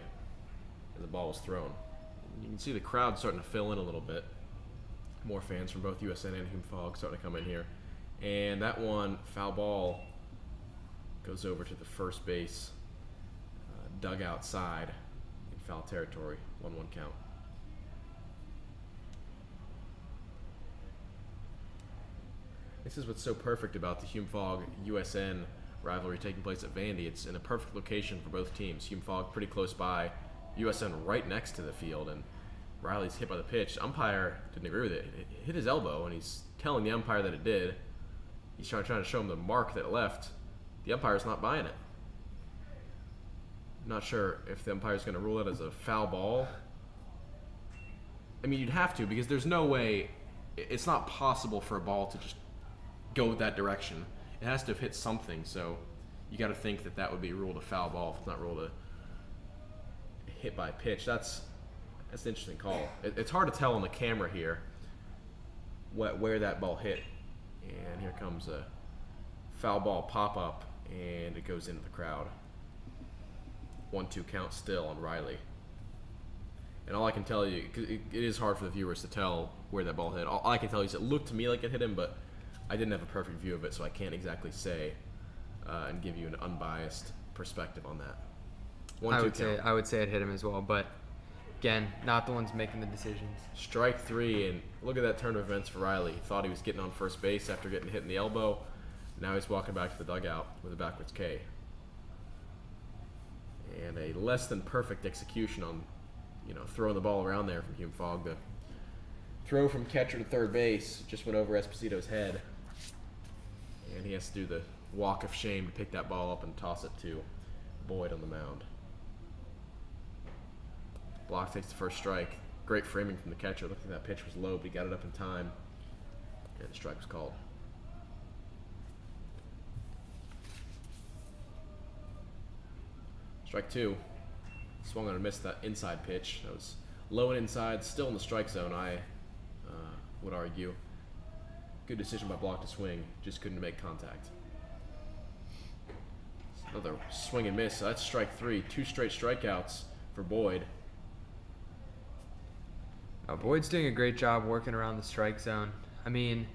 as the ball was thrown. You can see the crowd starting to fill in a little bit. More fans from both USN and Hume-Fogg starting to come in here. And that one, foul ball, goes over to the first base dugout side in foul territory. 1-1 count. This is what's so perfect about the Hume-Fogg USN rivalry taking place at Vandy. It's in a perfect location for both teams. Hume-Fogg pretty close by, USN right next to the field, and Riley's hit by the pitch. Umpire didn't agree with it. It hit his elbow, and he's telling the umpire that it did. He's trying to show him the mark that it left. The umpire's not buying it. I'm not sure if the umpire's going to rule it as a foul ball. I mean, you'd have to, because there's no way, it's not possible for a ball to just go that direction. It has to have hit something, so you got to think that that would be ruled a foul ball if it's not ruled a hit by pitch. That's an interesting call. It's hard to tell on the camera here where that ball hit. And here comes a foul ball pop-up, and it goes into the crowd. 1-2 count still on Riley. And all I can tell you, cause it is hard for the viewers to tell where that ball hit. All I can tell you is it looked to me like it hit him, but I didn't have a perfect view of it, so I can't exactly say and give you an unbiased perspective on that. I would say it hit him as well, but again, not the ones making the decisions. Strike 3, and look at that turn of events for Riley. He thought he was getting on first base after getting hit in the elbow. Now he's walking back to the dugout with a backwards K. And a less than perfect execution on, throwing the ball around there from Hume-Fogg. The throw from catcher to third base just went over Esposito's head. And he has to do the walk of shame to pick that ball up and toss it to Boyd on the mound. Block takes the first strike. Great framing from the catcher. Looked like that pitch was low, but he got it up in time. And the strike was called. Strike 2. Swung on and missed that inside pitch. That was low and inside, still in the strike zone, I would argue. Good decision by Block to swing. Just couldn't make contact. Another swing and miss. So that's strike 3. 2 straight strikeouts for Boyd. Boyd's doing a great job working around the strike zone. I mean,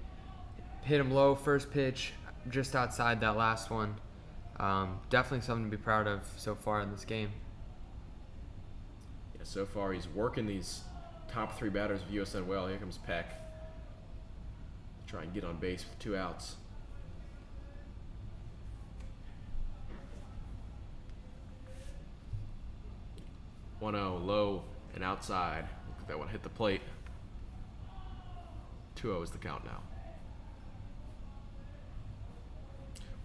hit him low first pitch, just outside that last one. Definitely something to be proud of so far in this game. Yeah, so far he's working these top 3 batters of USN well. Here comes Peck. Try and get on base with 2 outs. One 0 low and outside. Look at that one hit the plate. 2-0 is the count now.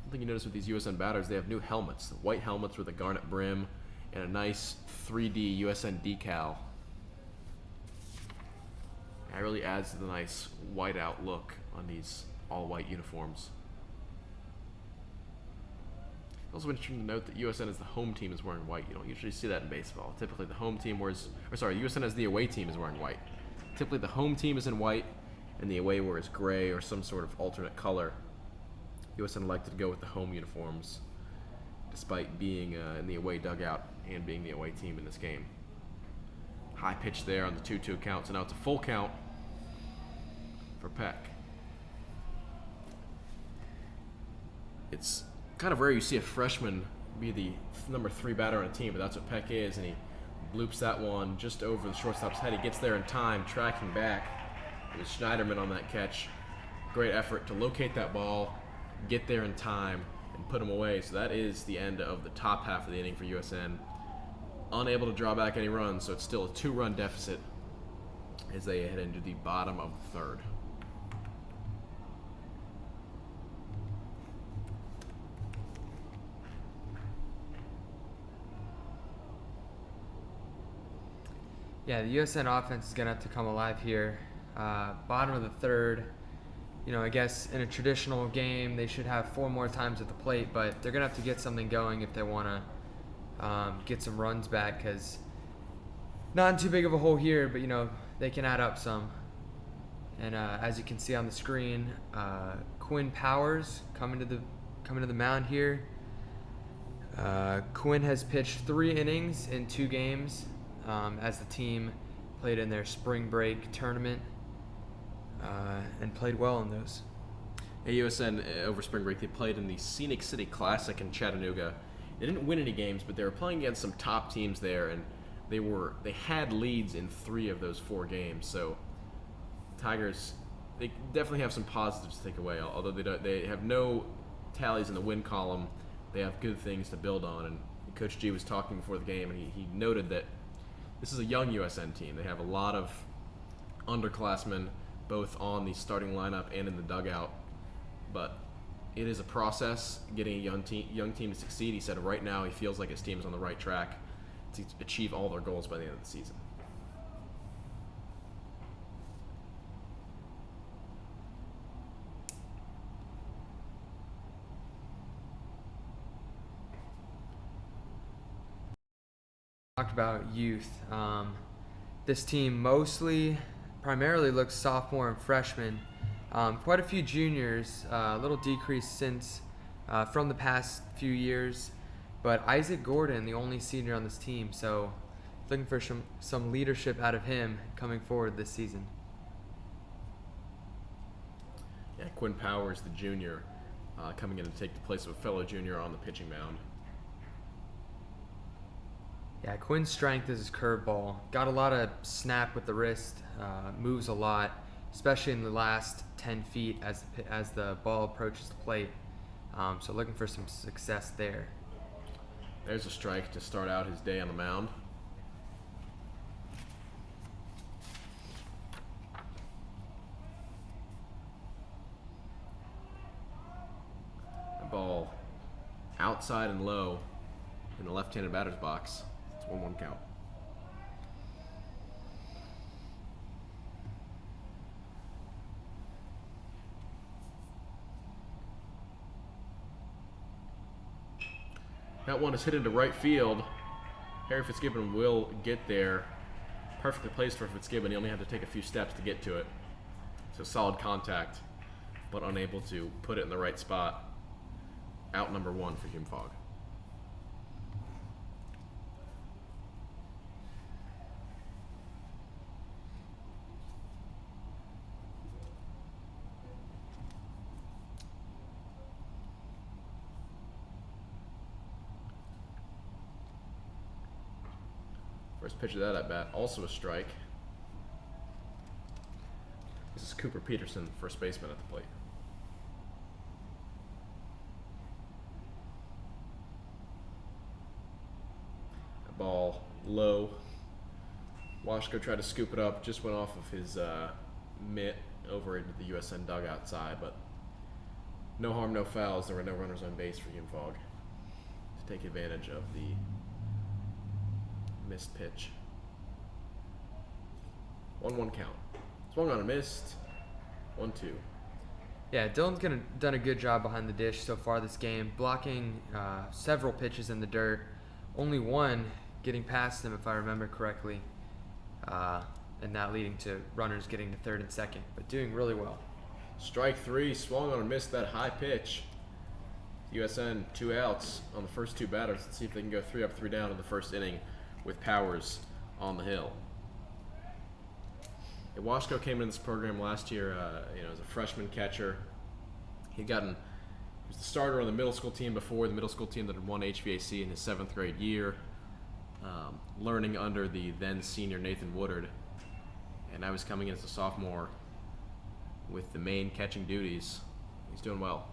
One thing you notice with these USN batters, they have new helmets. The white helmets with a garnet brim and a nice 3D USN decal. That really adds to the nice white-out look on these all-white uniforms. Also interesting to note that USN as the home team is wearing white. You don't usually see that in baseball. Typically the home team USN as the away team is wearing white. Typically the home team is in white and the away wears gray or some sort of alternate color. USN elected to go with the home uniforms despite being in the away dugout and being the away team in this game. High pitch there on the 2-2 count, so now it's a full count for Peck. It's kind of rare you see a freshman be the number 3 batter on a team, but that's what Peck is, and he loops that one just over the shortstop's head. He gets there in time, tracking back. It was Schneiderman on that catch. Great effort to locate that ball, get there in time, and put him away. So that is the end of the top half of the inning for USN. Unable to draw back any runs, so it's still a 2-run deficit as they head into the bottom of the 3rd. Yeah, the USN offense is going to have to come alive here. Bottom of the 3rd. I guess in a traditional game, they should have 4 more times at the plate, but they're going to have to get something going if they want to get some runs back, because not in too big of a hole here, but, they can add up some. And as you can see on the screen, Quinn Powers coming to the mound here. Quinn has pitched 3 innings in 2 games as the team played in their spring break tournament and played well in those. USN over spring break, they played in the Scenic City Classic in Chattanooga. They didn't win any games, but they were playing against some top teams there, and they had leads in 3 of those 4 games. So Tigers, they definitely have some positives to take away. Although they have no tallies in the win column, they have good things to build on. And Coach G was talking before the game, and he noted that this is a young USN team. They have a lot of underclassmen, both on the starting lineup and in the dugout. But it is a process getting a young team to succeed. He said right now he feels like his team is on the right track to achieve all their goals by the end of the season. Talked about youth. This team primarily looks sophomore and freshman. Quite a few juniors, a little decrease since from the past few years, but Isaac Gordon, the only senior on this team, so looking for some leadership out of him coming forward this season. Yeah, Quinn Powers, the junior, coming in to take the place of a fellow junior on the pitching mound. Yeah, Quinn's strength is his curveball. Got a lot of snap with the wrist, moves a lot, especially in the last 10 feet as the ball approaches the plate. So looking for some success there. There's a strike to start out his day on the mound. The ball outside and low in the left-handed batter's box. It's 1-1 count. That one is hit into right field. Harry Fitzgibbon will get there. Perfectly placed for Fitzgibbon. He only had to take a few steps to get to it. So solid contact, but unable to put it in the right spot. Out number 1 for Hume-Fogg. First pitch of that at bat, also a strike. This is Cooper Peterson, first baseman at the plate. A ball low. Washko tried to scoop it up, just went off of his mitt over into the USN dugout side, but no harm, no fouls. There were no runners on base for Hume-Fogg to take advantage of the missed pitch. 1-1 count. Swung on and missed. 1-2. Yeah, Dylan's done a good job behind the dish so far this game, blocking several pitches in the dirt. Only one getting past him, if I remember correctly, and that leading to runners getting to third and second, but doing really well. Strike 3, swung on and missed that high pitch. USN 2 outs on the first 2 batters. Let's see if they can go 3 up, 3 down in the first inning with Powers on the hill. Washko came into this program last year, as a freshman catcher. He was the starter on the middle school team before, the middle school team that had won HVAC in his 7th grade year, learning under the then senior Nathan Woodard. And now he's coming in as a sophomore with the main catching duties. He's doing well.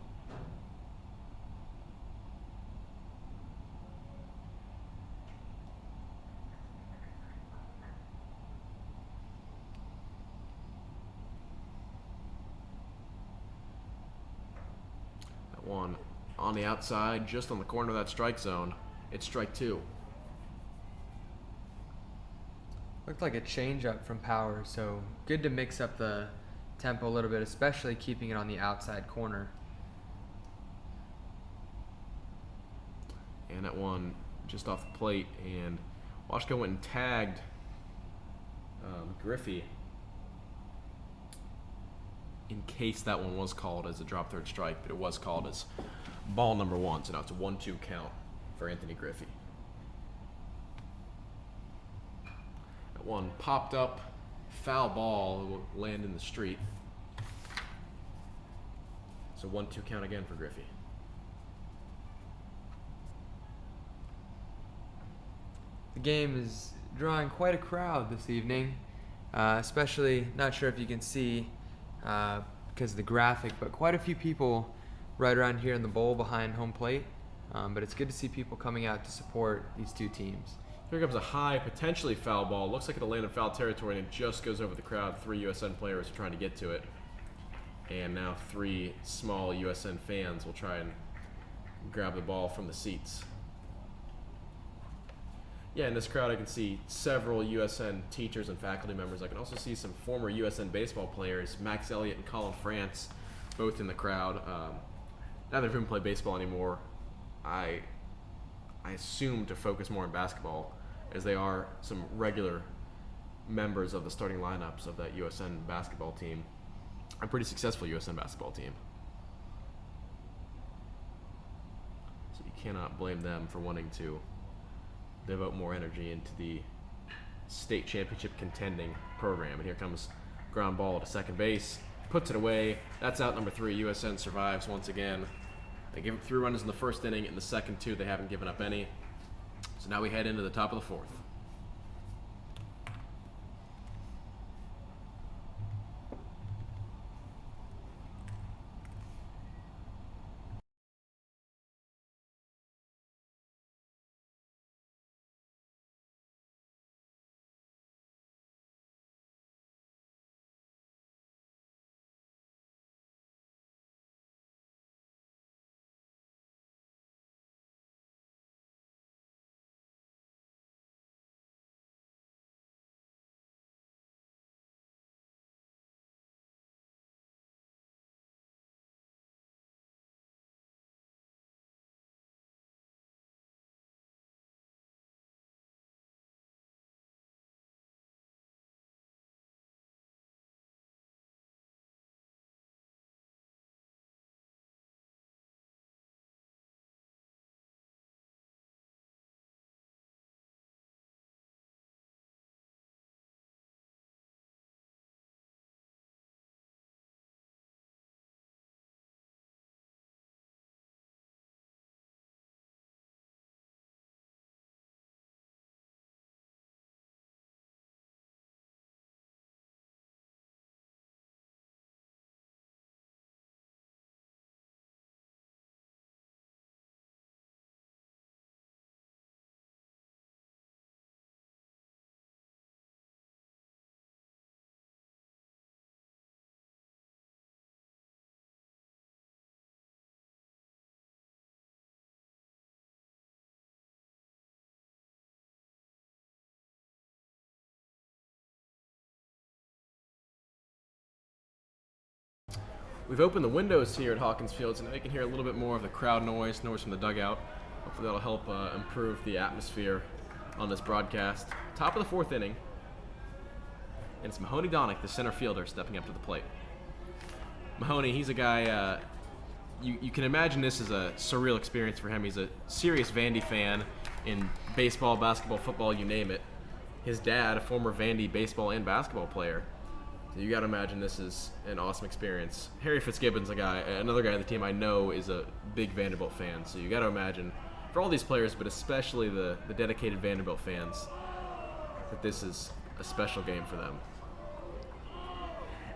One on the outside, just on the corner of that strike zone. It's strike 2. Looked like a changeup from Powers, so good to mix up the tempo a little bit, especially keeping it on the outside corner. And that one just off the plate, and Washko went and tagged Griffey in case that one was called as a drop third strike, but it was called as ball number 1, so now it's a 1-2 count for Anthony Griffey. That one popped up, foul ball, will land in the street. So 1-2 count again for Griffey. The game is drawing quite a crowd this evening, especially, not sure if you can see because of the graphic, but quite a few people right around here in the bowl behind home plate. But it's good to see people coming out to support these 2 teams. Here comes a high, potentially foul ball. Looks like it'll land in foul territory, and it just goes over the crowd. 3 USN players are trying to get to it. And now 3 small USN fans will try and grab the ball from the seats. Yeah, in this crowd I can see several USN teachers and faculty members. I can also see some former USN baseball players, Max Elliott and Colin France, both in the crowd. Neither of whom play baseball anymore. I assume to focus more on basketball, as they are some regular members of the starting lineups of that USN basketball team. a pretty successful USN basketball team. So you cannot blame them for wanting to devote more energy into the state championship contending program. And here comes ground ball to second base, puts it away. That's out number 3. USN survives once again. They gave up 3 runs in the first inning. In the second 2, they haven't given up any. So now we head into the top of the 4th. We've opened the windows here at Hawkins Field, so now you can hear a little bit more of the crowd noise from the dugout. Hopefully that'll help improve the atmosphere on this broadcast. Top of the 4th inning, and it's Mahoney Donick, the center fielder, stepping up to the plate. Mahoney, he's a guy, you can imagine this is a surreal experience for him. He's a serious Vandy fan in baseball, basketball, football, you name it. His dad, a former Vandy baseball and basketball player. So you got to imagine this is an awesome experience. Harry Fitzgibbon's another guy on the team I know is a big Vanderbilt fan. So you got to imagine, for all these players, but especially the dedicated Vanderbilt fans, that this is a special game for them.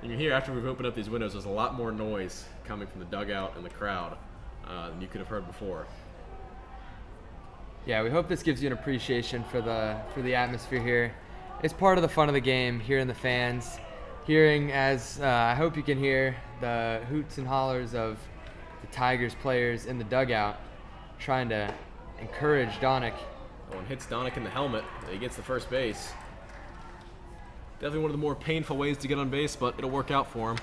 And you hear after we've opened up these windows, there's a lot more noise coming from the dugout and the crowd than you could have heard before. Yeah, we hope this gives you an appreciation for the atmosphere here. It's part of the fun of the game, hearing the fans. Hearing, as I hope you can hear, the hoots and hollers of the Tigers players in the dugout trying to encourage Donick. Oh, and hits Donick in the helmet. He gets the first base. Definitely one of the more painful ways to get on base, but it'll work out for him.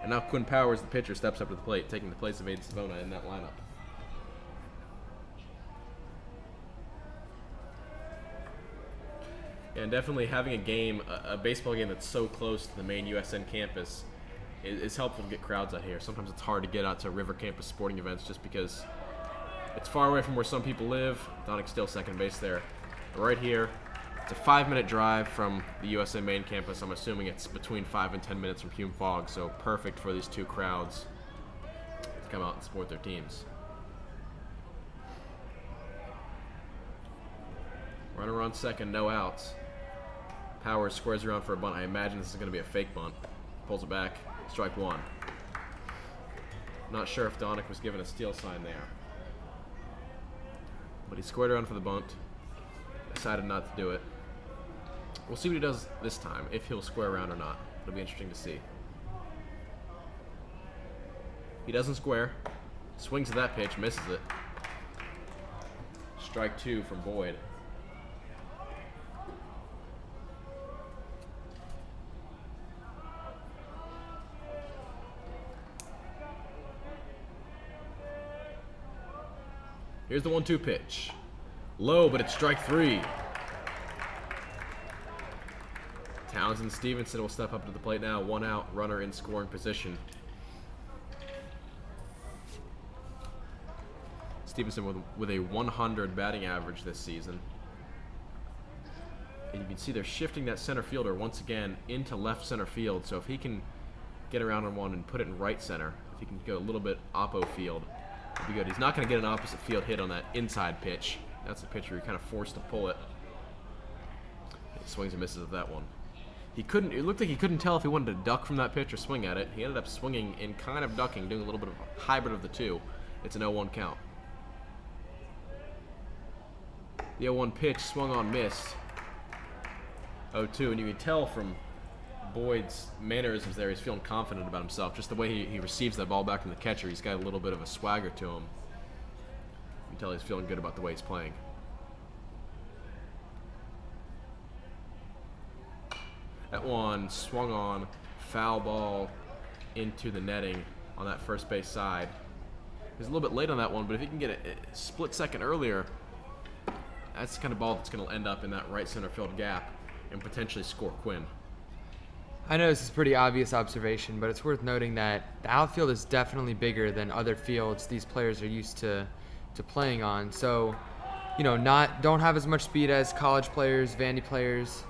And now Quinn Powers, the pitcher, steps up to the plate, taking the place of Aiden Savona in that lineup. And definitely having a baseball game that's so close to the main USN campus is helpful to get crowds out here. Sometimes it's hard to get out to river campus sporting events just because it's far away from where some people live. Donick's still second base there. But right here, it's a 5-minute drive from the USN main campus. I'm assuming it's between 5 and 10 minutes from Hume-Fogg, so perfect for these two crowds to come out and support their teams. Runner on second, no outs. Powers squares around for a bunt. I imagine this is going to be a fake bunt. Pulls it back. Strike 1. Not sure if Donick was given a steal sign there. But he squared around for the bunt. Decided not to do it. We'll see what he does this time, if he'll square around or not. It'll be interesting to see. He doesn't square. Swings at that pitch, misses it. Strike 2 from Boyd. Here's the 1-2 pitch. Low, but it's strike 3. Townsend Stevenson will step up to the plate now. 1 out, runner in scoring position. Stevenson with a 100 batting average this season. And you can see they're shifting that center fielder once again into left center field. So if he can get around on one and put it in right center, if he can go a little bit oppo field, it'd be good. He's not going to get an opposite field hit on that inside pitch. That's the pitch where you're kind of forced to pull it. He swings and misses at that one. He couldn't. It looked like he couldn't tell if he wanted to duck from that pitch or swing at it. He ended up swinging and kind of ducking, doing a little bit of a hybrid of the two. It's an 0-1 count. The 0-1 pitch swung on, missed. 0-2, and you can tell from Boyd's mannerisms there, he's feeling confident about himself. Just the way he receives that ball back from the catcher, he's got a little bit of a swagger to him. You can tell he's feeling good about the way he's playing. That one swung on, foul ball into the netting on that first base side. He's a little bit late on that one, but if he can get it a split second earlier, that's the kind of ball that's going to end up in that right center field gap and potentially score Quinn. I know this is a pretty obvious observation, but it's worth noting that the outfield is definitely bigger than other fields these players are used to playing on. So, you know, don't have as much speed as college players, Vandy players,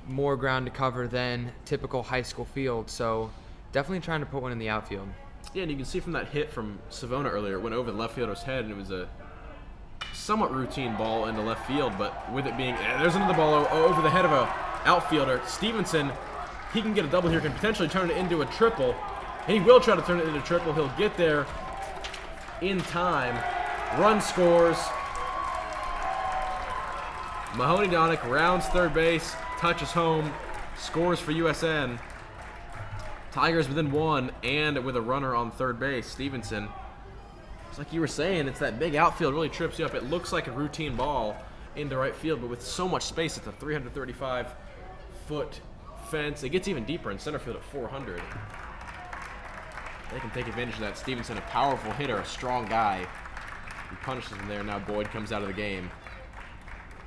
more ground to cover than typical high school field. So definitely trying to put one in the outfield. Yeah, and you can see from that hit from Savona earlier, it went over the left fielder's head, and it was a somewhat routine ball into left field, but with it being, there's another ball over the head of a outfielder. Stevenson, he can get a double here, can potentially turn it into a triple, and he will try to turn it into a triple. He'll get there in time. Run scores. Mahoney Donick rounds third base, touches home, scores for USN. Tigers within 1 and with a runner on third base. Stevenson, it's like you were saying, it's that big outfield really trips you up. It looks like a routine ball into right field, but with so much space, it's a 335-foot fence. It gets even deeper in center field at 400. They can take advantage of that. Stevenson, a powerful hitter, a strong guy. He punishes him there. Now Boyd comes out of the game.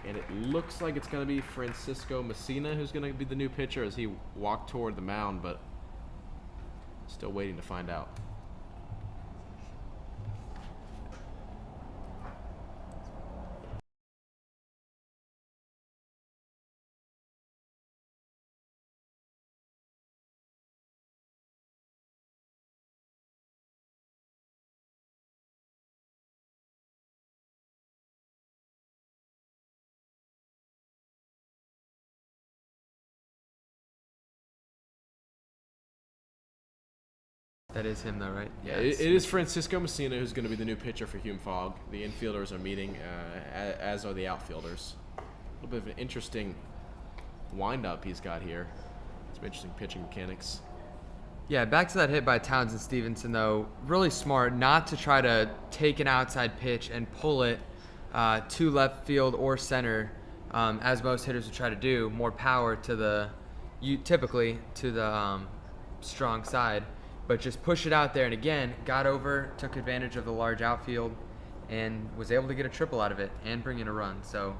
And it looks like it's going to be Francisco Messina who's going to be the new pitcher as he walked toward the mound, but still waiting to find out. That is him, though, right? Yeah, it is Francisco Messina who's going to be the new pitcher for Hume-Fogg. The infielders are meeting, as are the outfielders. A little bit of an interesting wind-up he's got here. Some interesting pitching mechanics. Yeah, back to that hit by Townsend Stevenson, though. Really smart not to try to take an outside pitch and pull it to left field or center, as most hitters would try to do. More power to typically to the strong side. But just push it out there, and again, got over, took advantage of the large outfield, and was able to get a triple out of it and bring in a run. So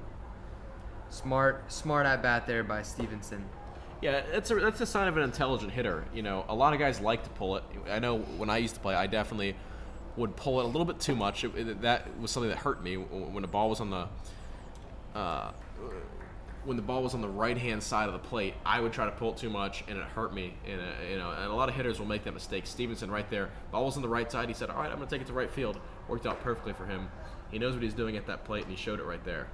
smart at bat there by Stevenson. Yeah, that's a sign of an intelligent hitter. You know, a lot of guys like to pull it. I know when I used to play, I definitely would pull it a little bit too much. That was something that hurt me when the ball was on the right-hand side of the plate. I would try to pull it too much, and it hurt me. And and a lot of hitters will make that mistake. Stevenson right there, ball was on the right side. He said, "All right, I'm going to take it to right field." Worked out perfectly for him. He knows what he's doing at that plate, and he showed it right there.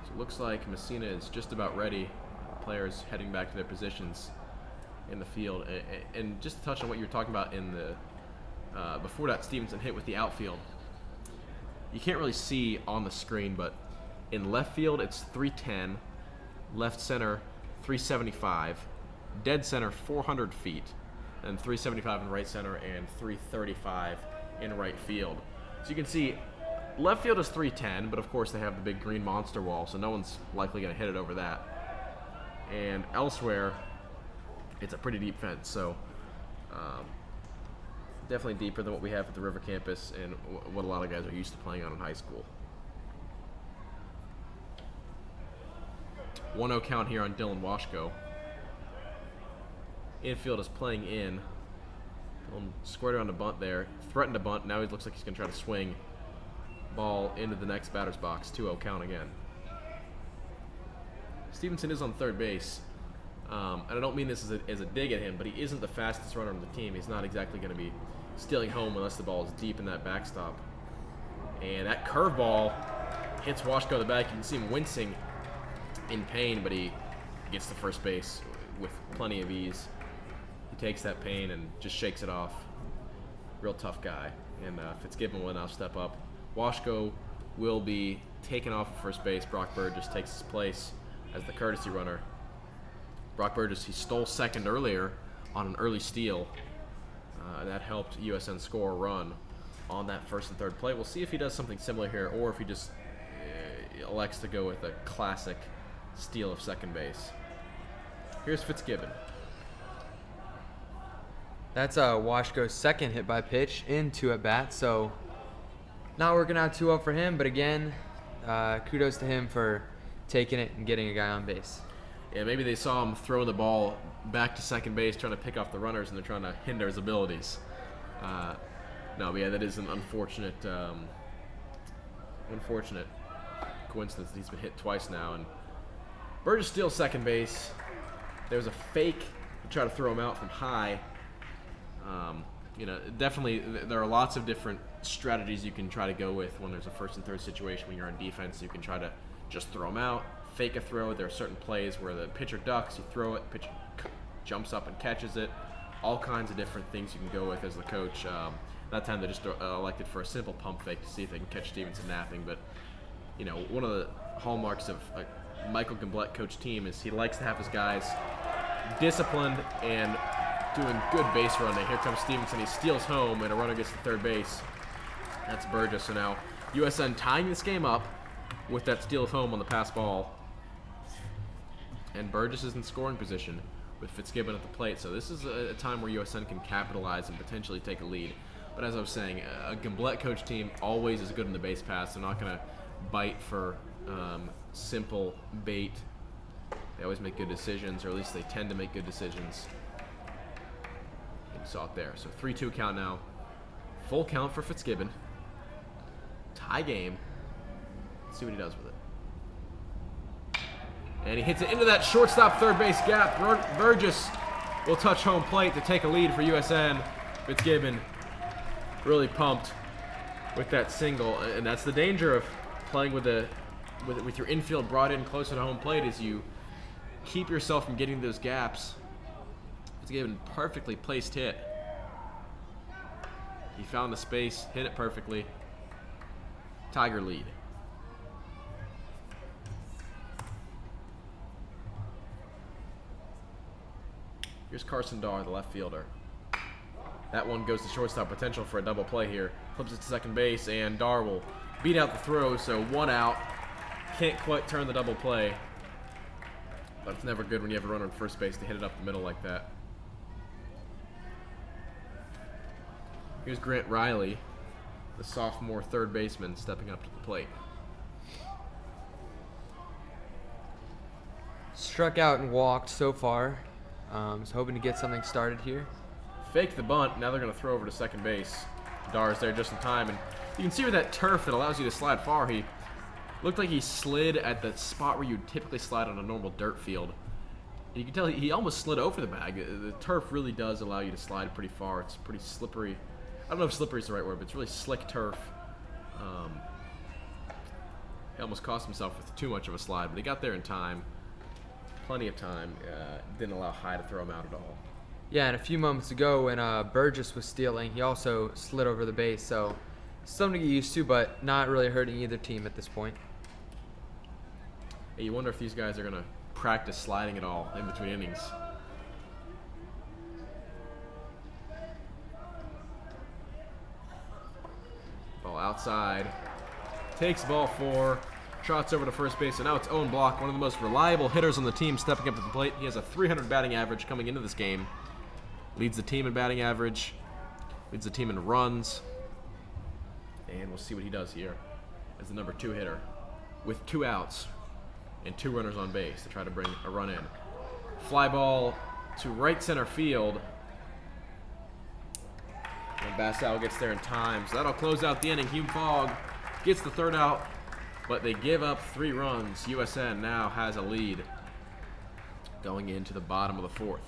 So it looks like Messina is just about ready. Players heading back to their positions in the field. And just to touch on what you were talking about in the before that Stevenson hit with the outfield. You can't really see on the screen, but in left field it's 310, left center 375, dead center 400 feet, and 375 in right center and 335 in right field. So you can see left field is 310, but of course they have the big green monster wall, so no one's likely going to hit it over that. And elsewhere, it's a pretty deep fence, so definitely deeper than what we have at the River campus and what a lot of guys are used to playing on in high school. 1-0 count here on Dylan Washko. Infield is playing in. Squared around a bunt there. Threatened a bunt. Now he looks like he's going to try to swing. Ball into the next batter's box. 2-0 count again. Stevenson is on third base. And I don't mean this as a dig at him, but he isn't the fastest runner on the team. He's not exactly going to be stealing home unless the ball is deep in that backstop. And that curveball hits Washko in the back. You can see him wincing in pain, but he gets to first base with plenty of ease. He takes that pain and just shakes it off. Real tough guy. And Fitzgibbon will now step up. Washko will be taken off of first base. Brock Burgess takes his place as the courtesy runner. Brock Burgess, he stole second earlier on an early steal. That helped USN score a run on that first and third play. We'll see if he does something similar here or if he just elects to go with a classic steal of second base. Here's Fitzgibbon. That's Washko's second hit by pitch in 2 at bats, so not working out too well for him, but again, kudos to him for taking it and getting a guy on base. Yeah, maybe they saw him throwing the ball back to second base, trying to pick off the runners, and they're trying to hinder his abilities. No, but yeah, that is an unfortunate coincidence that he's been hit twice now. And Burgess steals second base. There's a fake to try to throw him out from high. Definitely there are lots of different strategies you can try to go with when there's a first and third situation when you're on defense. You can try to just throw him out, fake a throw. There are certain plays where the pitcher ducks, you throw it, pitcher jumps up and catches it. All kinds of different things you can go with as the coach. That time they just elected for a simple pump fake to see if they can catch Stevenson napping. But, one of the hallmarks of a Michael Gimblett coach team is he likes to have his guys disciplined and doing good base running. Here comes Stevenson. He steals home, and a runner gets to third base. That's Burgess. So now USN tying this game up with that steal of home on the pass ball. And Burgess is in scoring position with Fitzgibbon at the plate. So this is a time where USN can capitalize and potentially take a lead. But as I was saying, a Gimblett coach team always is good in the base pass. They're not going to bite for simple bait. They always make good decisions, or at least they tend to make good decisions. You saw it there. So 3-2 count now. Full count for Fitzgibbon. Tie game. Let's see what he does with it. And he hits it into that shortstop third base gap. Burgess will touch home plate to take a lead for USN. Fitzgibbon really pumped with that single, and that's the danger of playing with your infield brought in closer to home plate, is you keep yourself from getting those gaps. Fitzgibbon perfectly placed hit. He found the space, hit it perfectly. Tiger lead. Here's Carson Dar, the left fielder. That one goes to shortstop, potential for a double play here. Flips it to second base, and Dar will beat out the throw, so 1 out. Can't quite turn the double play. But it's never good when you have a runner on first base to hit it up the middle like that. Here's Grant Riley, the sophomore third baseman, stepping up to the plate. Struck out and walked so far. Was hoping to get something started here. Fake the bunt. Now they're going to throw over to second base. Dar's there just in time, and you can see with that turf that allows you to slide far, he looked like he slid at the spot where you'd typically slide on a normal dirt field. And you can tell he almost slid over the bag. The turf really does allow you to slide pretty far. It's pretty slippery. I don't know if slippery is the right word, but it's really slick turf. He almost cost himself with too much of a slide, but he got there in time. Plenty of time. Didn't allow High to throw him out at all. Yeah, and a few moments ago when Burgess was stealing, he also slid over the base, so something to get used to, but not really hurting either team at this point. Hey, you wonder if these guys are going to practice sliding at all in between innings. Ball outside. Takes ball 4. Trots over to first base, and now it's Owen Block, one of the most reliable hitters on the team, stepping up to the plate. He has a .300 batting average coming into this game. Leads the team in batting average. Leads the team in runs. And we'll see what he does here as the number 2 hitter with 2 outs. and 2 runners on base to try to bring a run in. Fly ball to right center field. And Bassal gets there in time, so that'll close out the inning. Hume-Fogg gets the 3rd out, but they give up 3 runs. USN now has a lead going into the bottom of the 4th.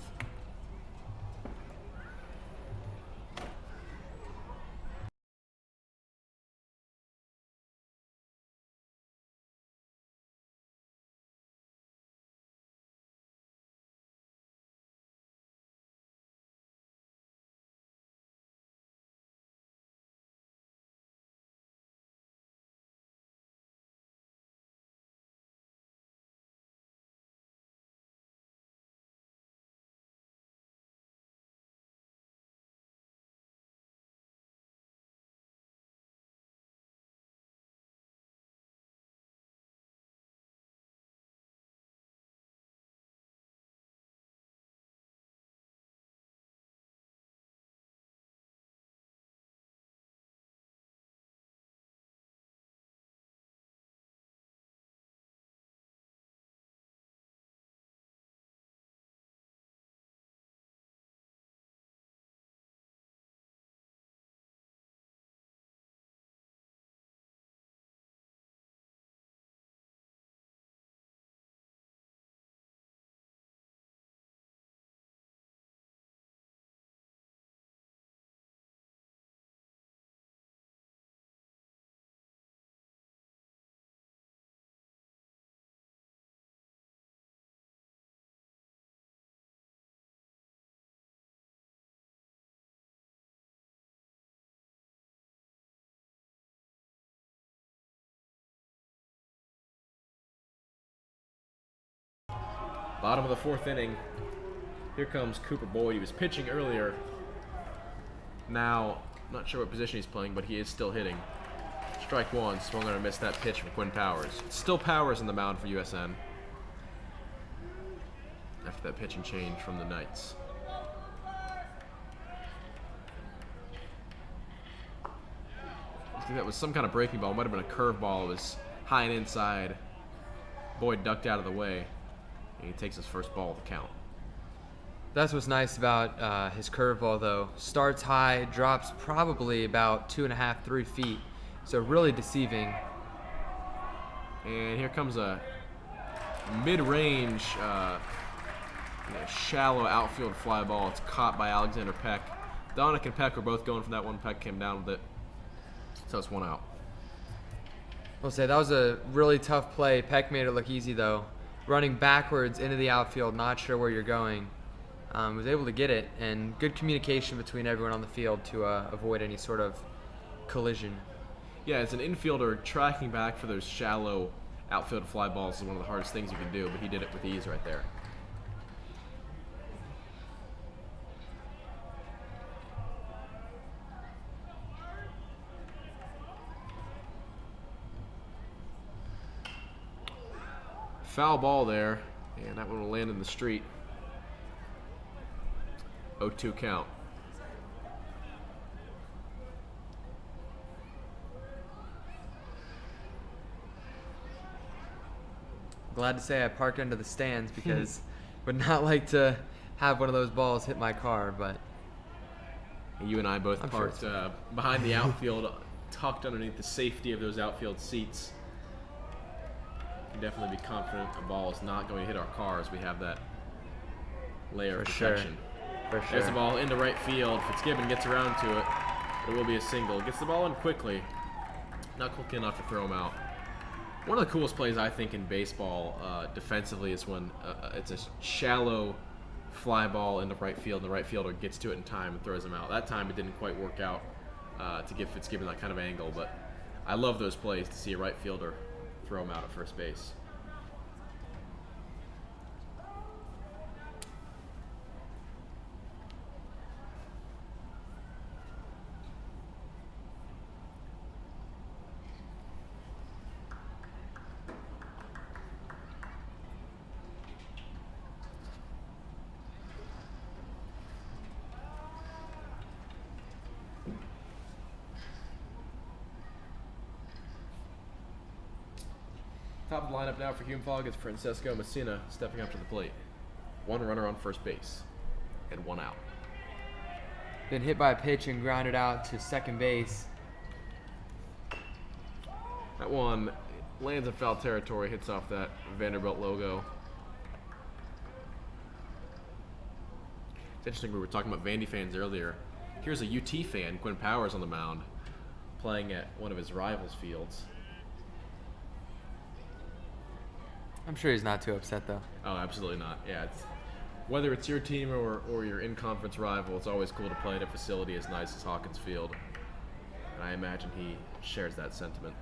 Bottom of the 4th inning. Here comes Cooper Boyd. He was pitching earlier. Now, not sure what position he's playing, but he is still hitting. Strike 1, swung on and missed that pitch from Quinn Powers. Still Powers on the mound for USN after that pitching change from the Knights. I think that was some kind of breaking ball. It might have been a curveball. It was high and inside. Boyd ducked out of the way. And he takes his first ball to count. That's what's nice about his curveball, though. Starts high, drops probably about 2.5, 3 feet. So really deceiving. And here comes a mid-range, shallow outfield fly ball. It's caught by Alexander Peck. Donick and Peck were both going for that one. Peck came down with it. So it's 1 out. I'll say that was a really tough play. Peck made it look easy, though. Running backwards into the outfield, not sure where you're going. Was able to get it, and good communication between everyone on the field to avoid any sort of collision. Yeah, as an infielder, tracking back for those shallow outfield fly balls is one of the hardest things you can do, but he did it with ease right there. Foul ball there, and that one will land in the street. 0-2 count. Glad to say I parked under the stands because would not like to have one of those balls hit my car, but You and I both I'm parked sure behind the outfield, tucked underneath the safety of those outfield seats. Can definitely be confident a ball is not going to hit our car as we have that layer of protection. For sure. There's the ball into right field. Fitzgibbon gets around to it. It will be a single. Gets the ball in quickly. Not quick enough to throw him out. One of the coolest plays I think in baseball defensively is when it's a shallow fly ball into right field and the right fielder gets to it in time and throws him out. That time it didn't quite work out to give Fitzgibbon that kind of angle, but I love those plays to see a right fielder throw him out at first base. Top of the lineup now for Hume-Fogg is Francesco Messina stepping up to the plate. One runner on first base and one out. Been hit by a pitch and grounded out to second base. That one lands in foul territory, hits off that Vanderbilt logo. It's interesting, we were talking about Vandy fans earlier. Here's a UT fan, Quinn Powers, on the mound, playing at one of his rivals' fields. I'm sure he's not too upset though. Oh, absolutely not. Yeah, whether it's your team or your in-conference rival, it's always cool to play at a facility as nice as Hawkins Field. And I imagine he shares that sentiment.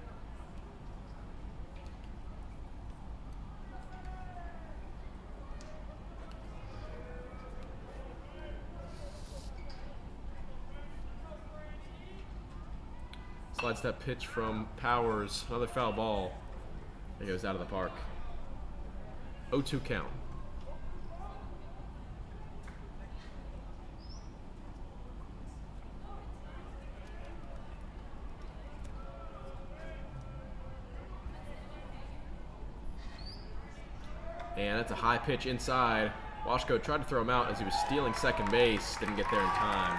Slides that pitch from Powers, another foul ball. It goes out of the park. 0-2 count. And that's a high pitch inside. Washko tried to throw him out as he was stealing second base. Didn't get there in time.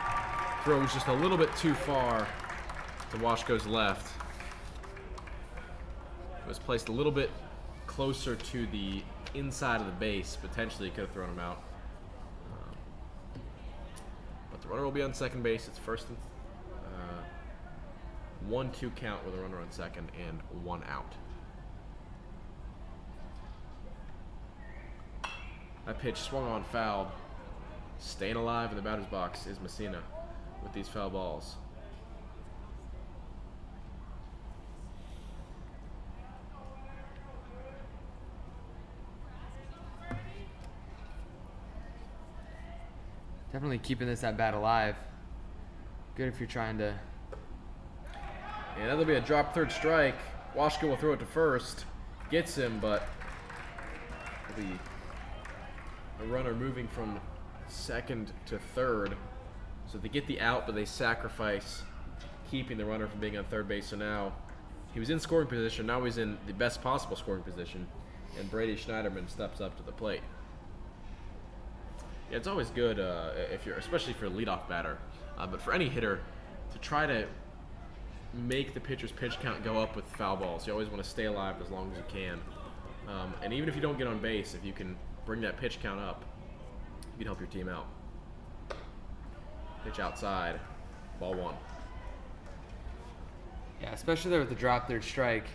Throw was just a little bit too far to Washko's left. It was placed a little bit closer to the inside of the base. Potentially could have thrown him out. But the runner will be on second base. It's first and 1-2 count with a runner on second and one out. That pitch swung on, fouled. Staying alive in the batter's box is Messina with these foul balls. Definitely keeping this at bat alive. Good if you're trying to. And that'll be a drop third strike. Washko will throw it to first. Gets him, but the runner moving from second to third. So they get the out, but they sacrifice keeping the runner from being on third base. So now he was in scoring position. Now he's in the best possible scoring position. And Brady Schneiderman steps up to the plate. Yeah, it's always good if you're, especially for a leadoff batter, but for any hitter, to try to make the pitcher's pitch count go up with foul balls. You always want to stay alive as long as you can, and even if you don't get on base, if you can bring that pitch count up, you can help your team out. Pitch outside, ball one. Yeah, especially there with the drop third strike.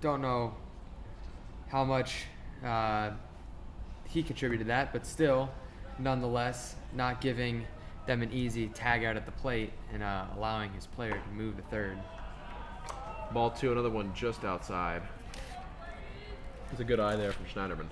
Don't know how much he contributed to that, but still, nonetheless, not giving them an easy tag out at the plate and allowing his player to move to third. Ball two, another one just outside. There's a good eye there from Schneiderman.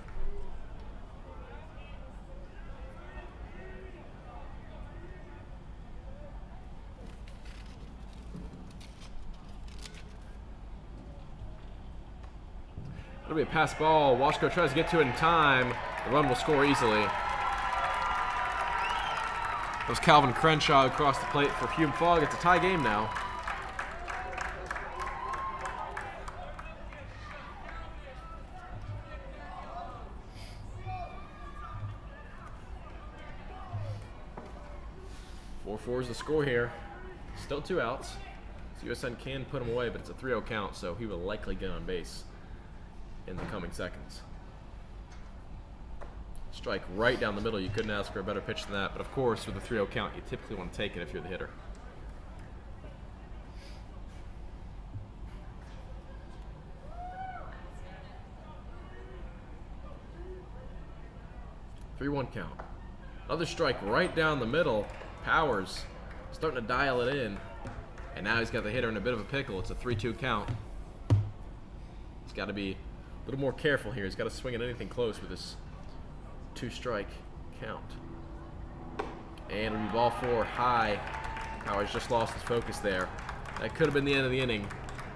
It'll be a pass ball. Washko tries to get to it in time. The run will score easily. That was Calvin Crenshaw across the plate for Hume-Fogg. It's a tie game now. Four is the score here. Still two outs. So USN can put him away, but it's a 3-0 count, so he will likely get on base in the coming seconds. Strike right down the middle. You couldn't ask for a better pitch than that, but of course, with a 3-0 count, you typically want to take it if you're the hitter. Three-one count. Another strike right down the middle. Powers starting to dial it in, and now he's got the hitter in a bit of a pickle. It's a 3-2 count. He's got to be a little more careful here. He's got to swing at anything close with this 2-strike count. And it'll be ball four, high. Powers just lost his focus there. That could have been the end of the inning,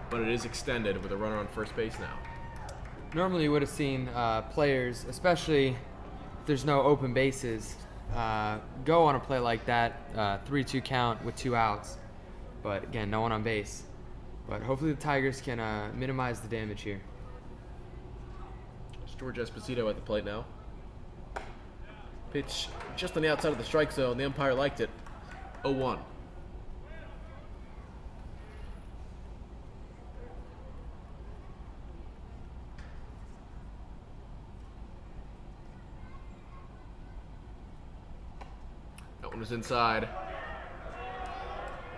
but it is extended with a runner on first base now. Normally you would have seen players, especially if there's no open bases, go on a play like that, 3-2 count with 2 outs. But again, no one on base. But hopefully the Tigers can minimize the damage here. George Esposito at the plate now. Pitch just on the outside of the strike zone. The umpire liked it. 0-1. That one was inside.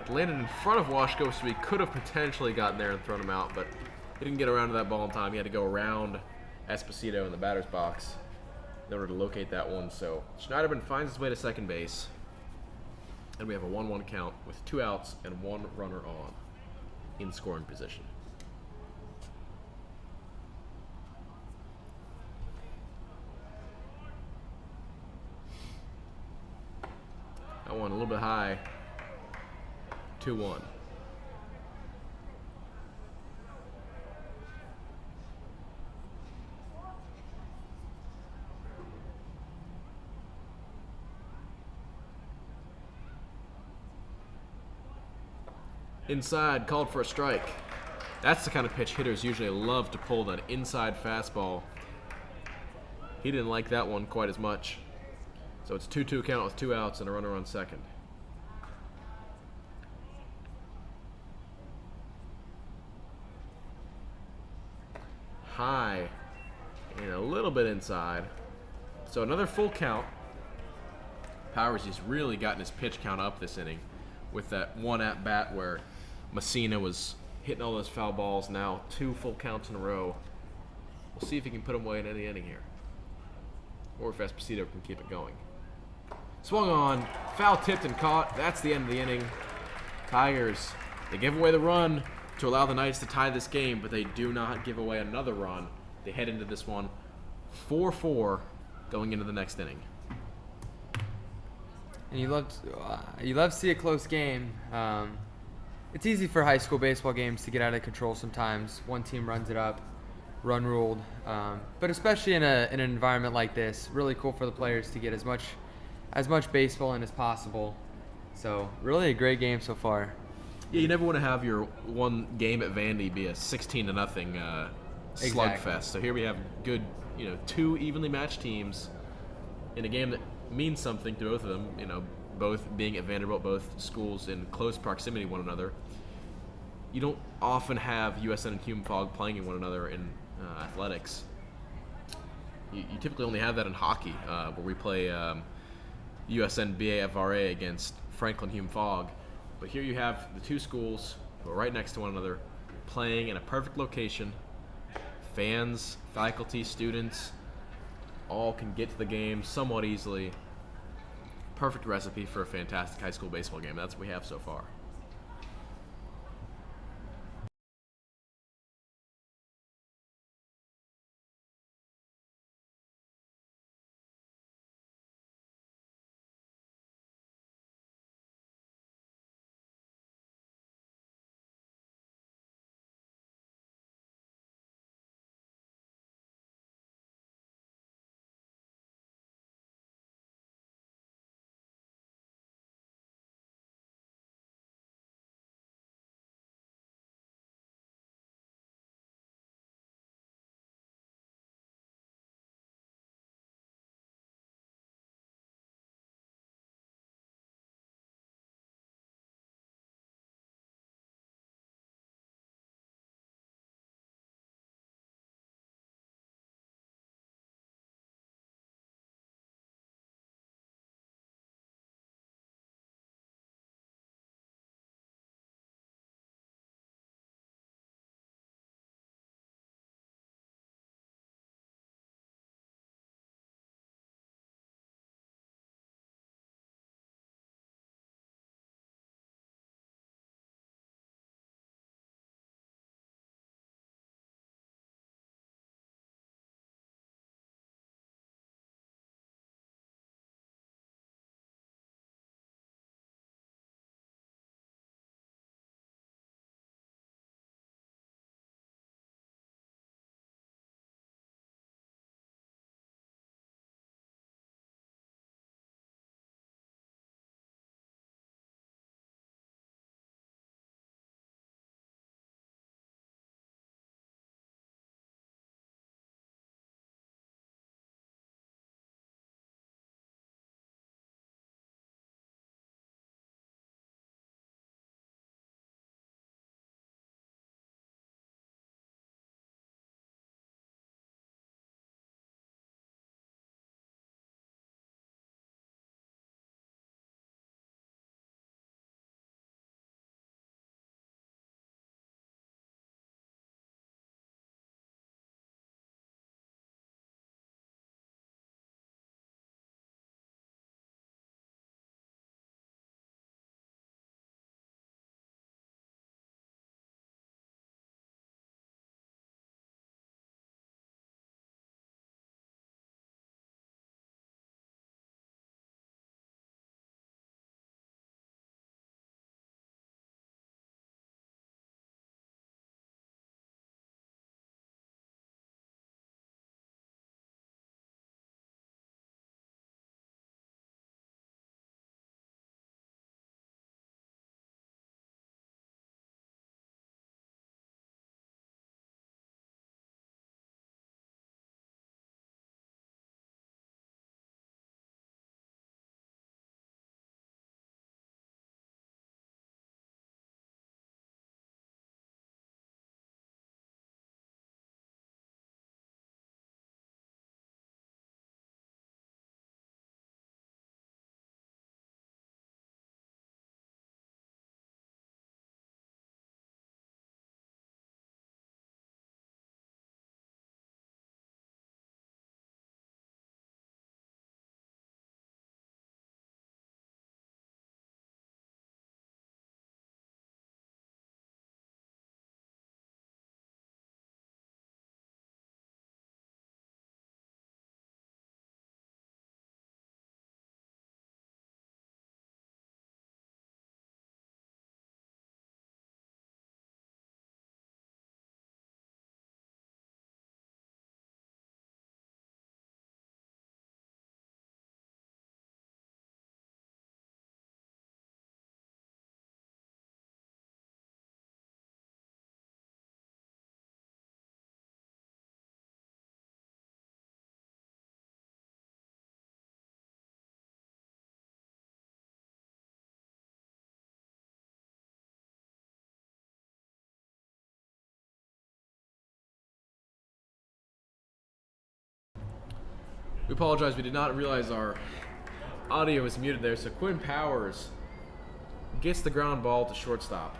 It landed in front of Washko, so he could have potentially gotten there and thrown him out, but he didn't get around to that ball in time. He had to go around Esposito in the batter's box in order to locate that one. So Schneiderman finds his way to second base, and we have a 1-1 count with 2 outs and 1 runner on in scoring position. That one a little bit high. 2-1. Inside, called for a strike. That's the kind of pitch hitters usually love to pull, that inside fastball. He didn't like that one quite as much. So it's 2-2 count with 2 outs and a runner on second. High and a little bit inside. So another full count. Powers has really gotten his pitch count up this inning with that one at bat where Messina was hitting all those foul balls. Now 2 full counts in a row. We'll see if he can put them away in any inning here, or if Esposito can keep it going. Swung on, foul tipped and caught. That's the end of the inning. Tigers, they give away the run to allow the Knights to tie this game, but they do not give away another run. They head into this one 4-4 going into the next inning. And you love to see a close game. It's easy for high school baseball games to get out of control sometimes. One team runs it up, run ruled. But especially in an environment like this, really cool for the players to get as much baseball in as possible. So really a great game so far. Yeah, you never want to have your one game at Vandy be a 16-0 slugfest. Exactly. So here we have good, 2 evenly matched teams in a game that means something to both of them. Both being at Vanderbilt, both schools in close proximity to one another. You don't often have USN and Hume-Fogg playing in one another in athletics. You typically only have that in hockey, where we play USN BAFRA against Franklin Hume-Fogg. But here you have the 2 schools who are right next to one another, playing in a perfect location. Fans, faculty, students, all can get to the game somewhat easily. Perfect recipe for a fantastic high school baseball game. That's what we have so far. We apologize. We did not realize our audio was muted there. So Quinn Powers gets the ground ball to shortstop.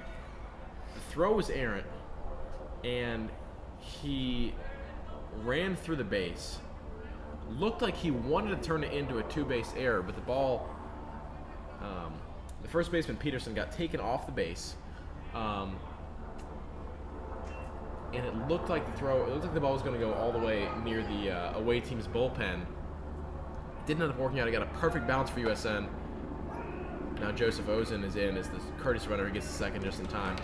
The throw was errant, and he ran through the base. Looked like he wanted to turn it into a two-base error, but the ball, the first baseman Peterson got taken off the base, and it looked like the ball was going to go all the way near the away team's bullpen. Didn't end up working out. He got a perfect bounce for USN. Now Joseph Ozen is in as the courtesy runner. He gets the second just in time.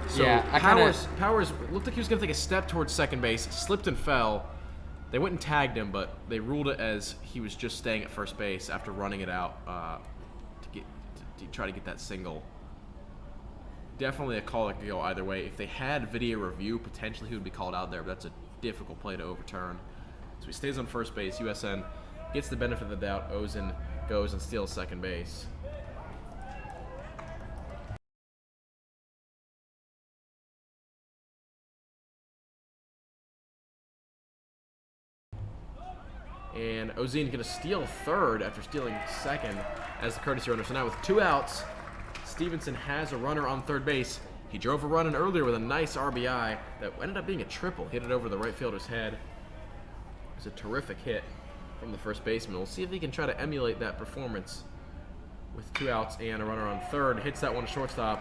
So Yeah, Powers looked like he was going to take a step towards second base, slipped and fell. They went and tagged him, but they ruled it as he was just staying at first base after running it out to try to get that single. Definitely a call that could go either way. If they had video review, potentially he would be called out there, but that's a difficult play to overturn. So he stays on first base. USN gets the benefit of the doubt. Ozen goes and steals second base. And Ozen's going to steal third after stealing second as the courtesy runner. So now with 2 outs, Stevenson has a runner on third base. He drove a run in earlier with a nice RBI that ended up being a triple. Hit it over the right fielder's head. It was a terrific hit from the first baseman. We'll see if he can try to emulate that performance with 2 outs and a runner on third. Hits that one to shortstop.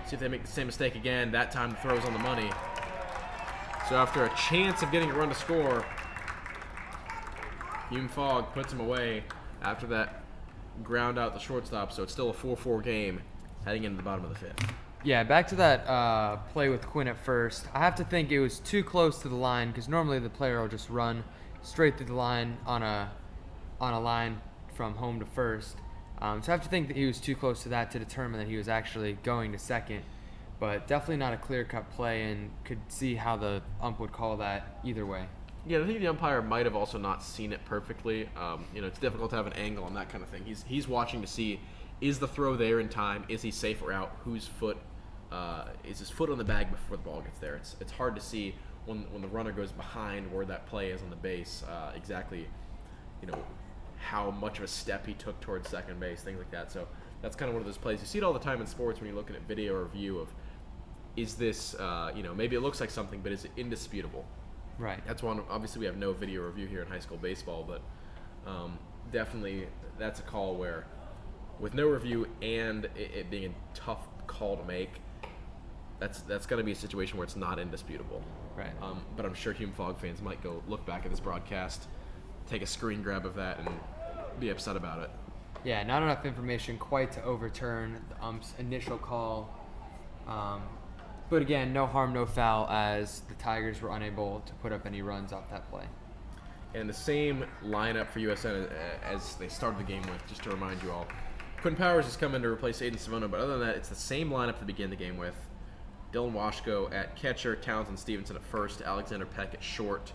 See if they make the same mistake again. That time the throw's on the money. So after a chance of getting a run to score, Hume-Fogg puts him away after that ground out the shortstop, so it's still a 4-4 game heading into the bottom of the 5th. Yeah, back to that play with Quinn at first. I have to think it was too close to the line because normally the player will just run straight through the line on a line from home to first. So I have to think that he was too close to that to determine that he was actually going to second. But definitely not a clear-cut play, and could see how the ump would call that either way. Yeah, I think the umpire might have also not seen it perfectly. It's difficult to have an angle on that kind of thing. He's watching to see, is the throw there in time? Is he safe or out? Whose foot is his foot on the bag before the ball gets there? It's hard to see when the runner goes behind where that play is on the base exactly, how much of a step he took towards second base, things like that. So that's kind of one of those plays. You see it all the time in sports when you're looking at video or review of, is this, maybe it looks like something, but is it indisputable? Right. That's one. Obviously, we have no video review here in high school baseball, but definitely that's a call where, with no review and it being a tough call to make, that's going to be a situation where it's not indisputable. Right. But I'm sure Hume-Fogg fans might go look back at this broadcast, take a screen grab of that, and be upset about it. Yeah, not enough information quite to overturn the ump's initial call. But again, no harm, no foul, as the Tigers were unable to put up any runs off that play. And the same lineup for USN as they started the game with, just to remind you all. Quinn Powers has come in to replace Aiden Savono, but other than that, it's the same lineup to begin the game with. Dylan Washko at catcher, Townsend Stevenson at first, Alexander Peck at short,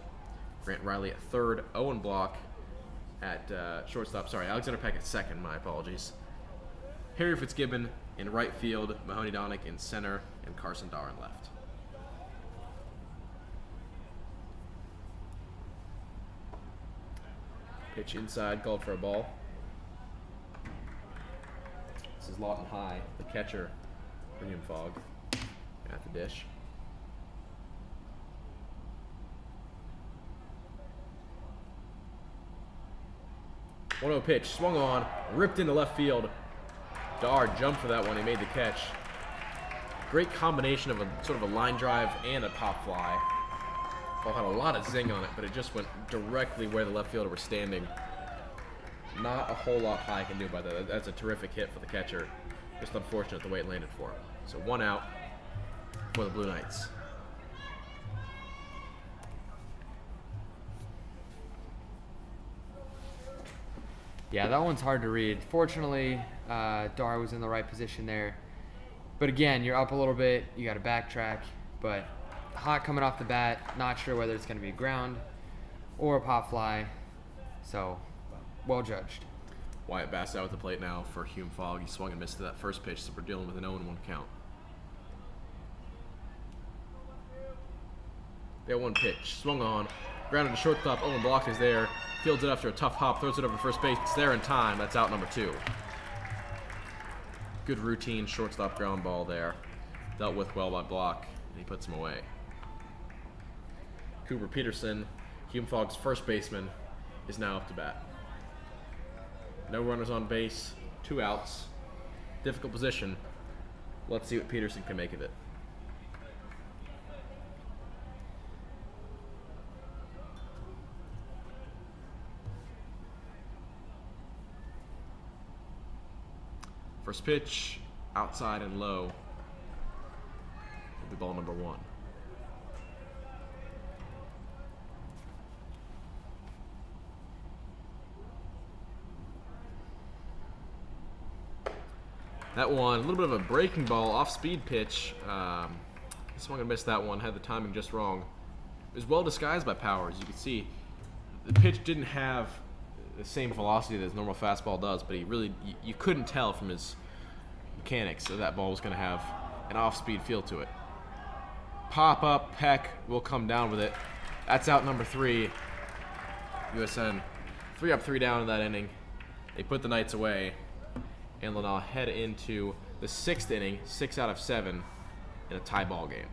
Grant Riley at third, Owen Block at shortstop. Sorry, Alexander Peck at second, my apologies. Harry Fitzgibbon in right field, Mahoney Donick in center, and Carson Darr in left. Pitch inside, called for a ball. This is Lawton High, the catcher for Hume-Fogg, at the dish. 1-0 pitch, swung on, ripped into left field. Darr jumped for that one. He made the catch. Great combination of a sort of a line drive and a pop fly. Ball had a lot of zing on it, but it just went directly where the left fielder was standing. Not a whole lot High can do about that. That's a terrific hit for the catcher. Just unfortunate the way it landed for him. So 1 out for the Blue Knights. Yeah, that one's hard to read. Fortunately, Darr was in the right position there. But again, you're up a little bit. You got to backtrack. But hot coming off the bat. Not sure whether it's going to be a ground or a pop fly. So, well judged. Wyatt Bass out at the plate now for Hume-Fogg. He swung and missed to that first pitch, so we're dealing with an 0-1 count. The 0-1 pitch, swung on, Grounded to shortstop. Owen Block is there. Fields it after a tough hop. Throws it over to first base. It's there in time. That's out number 2. Good routine shortstop ground ball there. Dealt with well by Block, and he puts him away. Cooper Peterson, Hume-Fogg's first baseman, is now up to bat. No runners on base, 2 outs. Difficult position. Let's see what Peterson can make of it. First pitch, outside and low. Will be ball number 1. That one, a little bit of a breaking ball, off-speed pitch. Swung and missed that one, had the timing just wrong. It was well disguised by Powers. You can see the pitch didn't have the same velocity that his normal fastball does, but he really, you couldn't tell from his mechanics that that ball was going to have an off-speed feel to it. Pop up, Peck will come down with it. That's out number 3. USN 3 up, 3 down in that inning. They put the Knights away, and will now head into the 6th inning, 6 out of 7 in a tie ball game.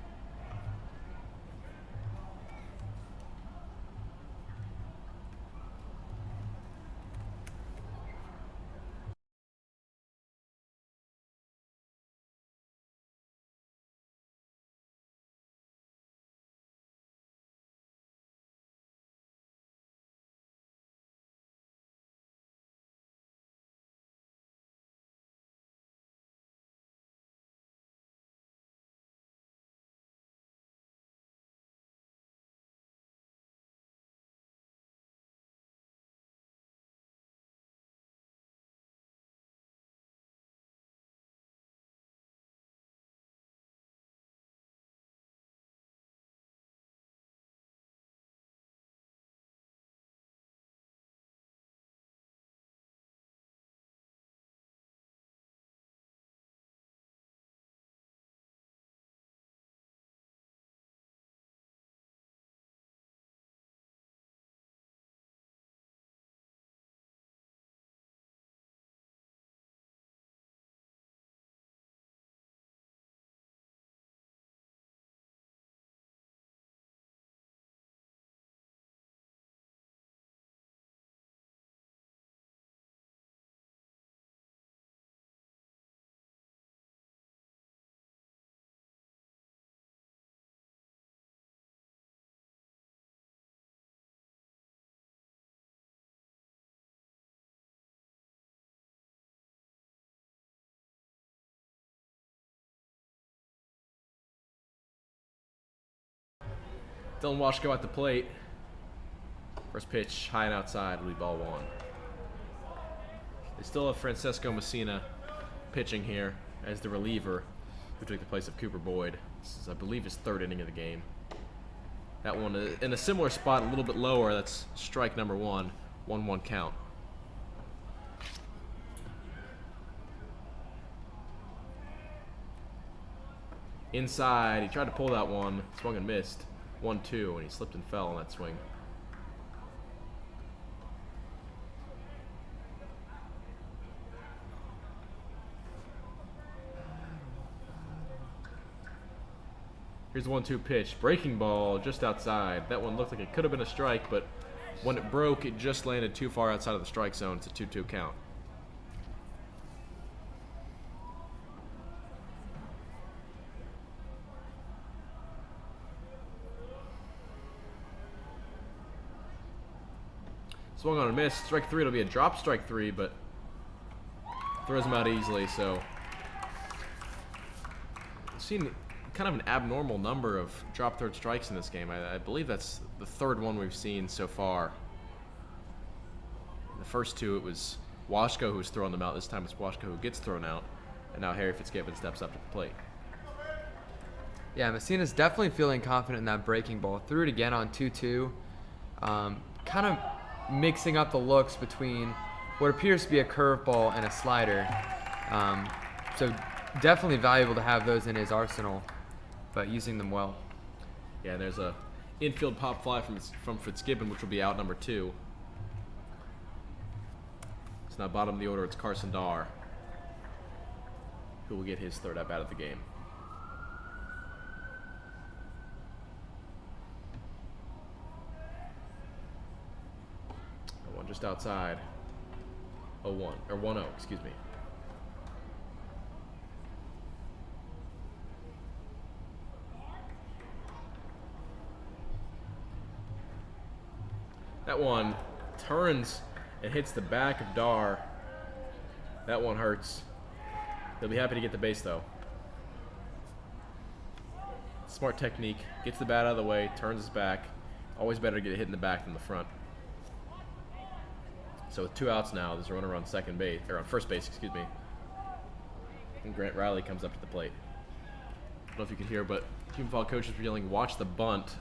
Dylan Washko at the plate. First pitch, high and outside, will be ball 1. They still have Francesco Messina pitching here as the reliever who took the place of Cooper Boyd. This is, I believe, his 3rd inning of the game. That one in a similar spot, a little bit lower. That's strike number 1, 1-1 count. Inside, he tried to pull that one, swung and missed. 1-2, and he slipped and fell on that swing. Here's the 1-2 pitch. Breaking ball just outside. That one looked like it could have been a strike, but when it broke, it just landed too far outside of the strike zone. It's a 2-2 count. Swung on a miss. Strike 3. It'll be a drop strike 3, but throws him out easily. So I've seen kind of an abnormal number of drop third strikes in this game. I believe that's the 3rd one we've seen so far. The first 2, it was Washko who was throwing them out. This time it's Washko who gets thrown out, and now Harry Fitzgibbon steps up to the plate. Yeah, Messina's definitely feeling confident in that breaking ball. Threw it again on 2-2. Kind of mixing up the looks between what appears to be a curveball and a slider. So definitely valuable to have those in his arsenal, but using them well. Yeah, there's a infield pop fly from Fitzgibbon, which will be out number 2. So now bottom of the order, it's Carson Dar, who will get his 3rd at-bat of the game. One just outside. 0-1, or 1-0, excuse me. That one turns and hits the back of Dar. That one hurts. He'll be happy to get the base, though. Smart technique. Gets the bat out of the way, turns his back. Always better to get it hit in the back than the front. So with 2 outs now, there's a runner on second base, or on first base, excuse me. And Grant Riley comes up to the plate. I don't know if you could hear, but Hume-Fogg coaches were yelling, "Watch the bunt."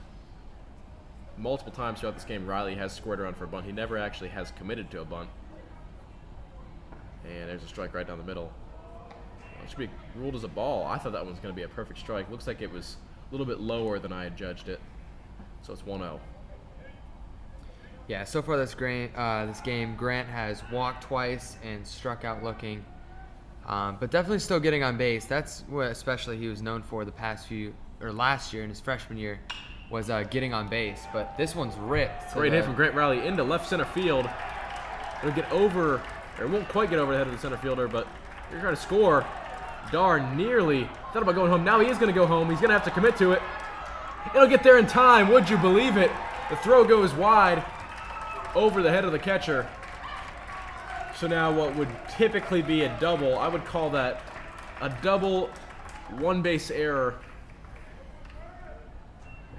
Multiple times throughout this game, Riley has squared around for a bunt. He never actually has committed to a bunt. And there's a strike right down the middle. It should be ruled as a ball. I thought that one was going to be a perfect strike. Looks like it was a little bit lower than I had judged it. So it's 1-0. Yeah, so far this game, Grant has walked twice and struck out looking, but definitely still getting on base. That's what especially he was known for last year in his freshman year, was getting on base. But this one's ripped. Great hit from Grant Riley into left center field. It'll get over, or it won't quite get over the head of the center fielder, but you're trying to score. Dar nearly thought about going home. Now he is going to go home. He's going to have to commit to it. It'll get there in time. Would you believe it? The throw goes wide over the head of the catcher. So now what would typically be a double, I would call that a double 1-base error.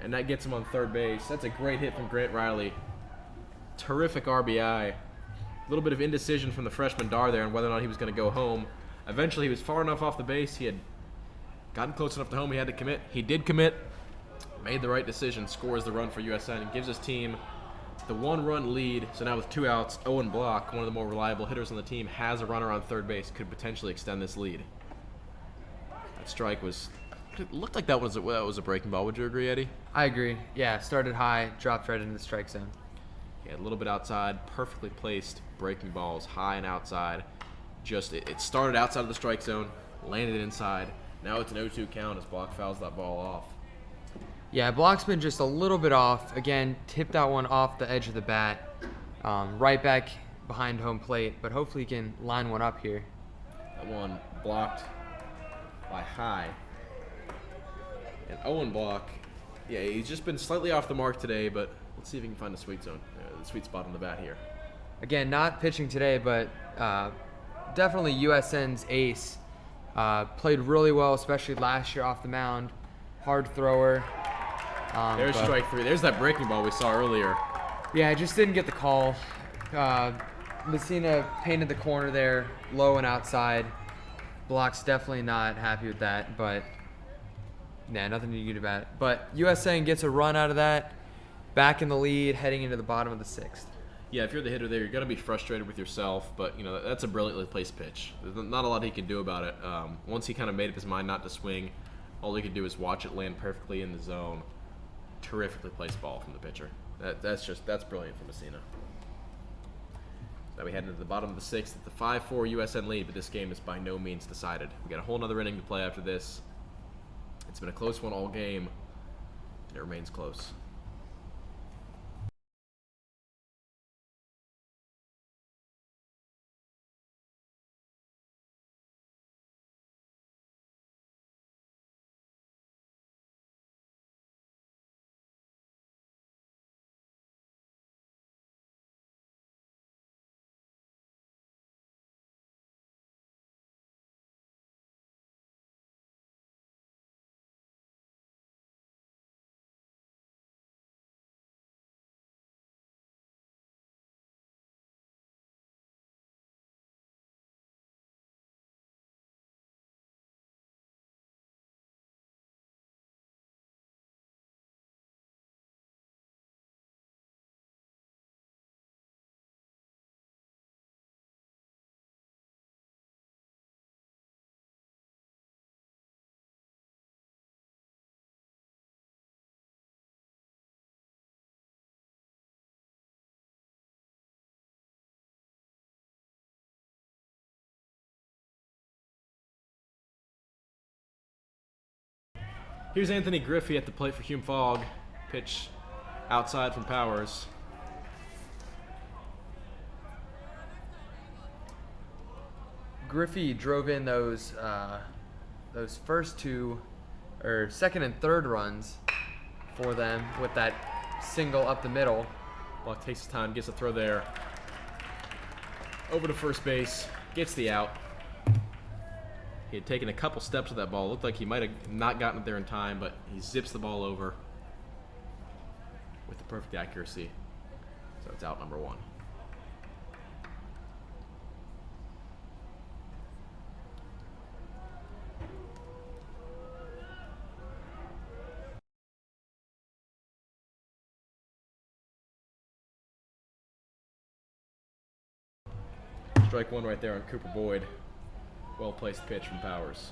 And that gets him on third base. That's a great hit from Grant Riley. Terrific RBI. A little bit of indecision from the freshman Dar there on whether or not he was going to go home. Eventually he was far enough off the base. He had gotten close enough to home. He had to commit. He did commit. Made the right decision. Scores the run for USN and gives his team the 1-run lead. So now with 2 outs, Owen Block, one of the more reliable hitters on the team, has a runner on third base, could potentially extend this lead. That strike was, it looked like that was a breaking ball. Would you agree, Eddie? I agree. Yeah, started high, dropped right into the strike zone. Yeah, a little bit outside, perfectly placed breaking balls, high and outside. Just it started outside of the strike zone, landed inside. Now it's an 0-2 count as Block fouls that ball off. Yeah, Block's been just a little bit off. Again, tipped that one off the edge of the bat, right back behind home plate, but hopefully he can line one up here. That one blocked by High. And Owen Block, yeah, he's just been slightly off the mark today, but let's see if he can find the sweet zone, the sweet spot on the bat here. Again, not pitching today, but definitely USN's ace. Played really well, especially last year off the mound. Hard thrower. There's strike 3. There's that breaking ball we saw earlier. Yeah, I just didn't get the call. Messina painted the corner there, low and outside. Block's definitely not happy with that, but nah, nothing you can do about it. But USN gets a run out of that, back in the lead, heading into the bottom of the 6th. Yeah, if you're the hitter there, you're going to be frustrated with yourself, but that's a brilliantly placed pitch. There's not a lot he can do about it. Once he kind of made up his mind not to swing, all he could do is watch it land perfectly in the zone. Terrifically placed ball from the pitcher. That's brilliant from Messina. Now we head into the bottom of the 6th at the 5-4 USN lead, but this game is by no means decided. We got a whole nother inning to play after this. It's been a close one all game, and it remains close. Here's Anthony Griffey at the plate for Hume-Fogg. Pitch outside from Powers. Griffey drove in those first two, or second and third runs for them with that single up the middle. Block takes his time, gets a throw there. Over to first base, gets the out. He had taken a couple steps with that ball. Looked like he might have not gotten it there in time, but he zips the ball over with the perfect accuracy. So it's out number 1. Strike 1 right there on Cooper Boyd. Well-placed pitch from Powers.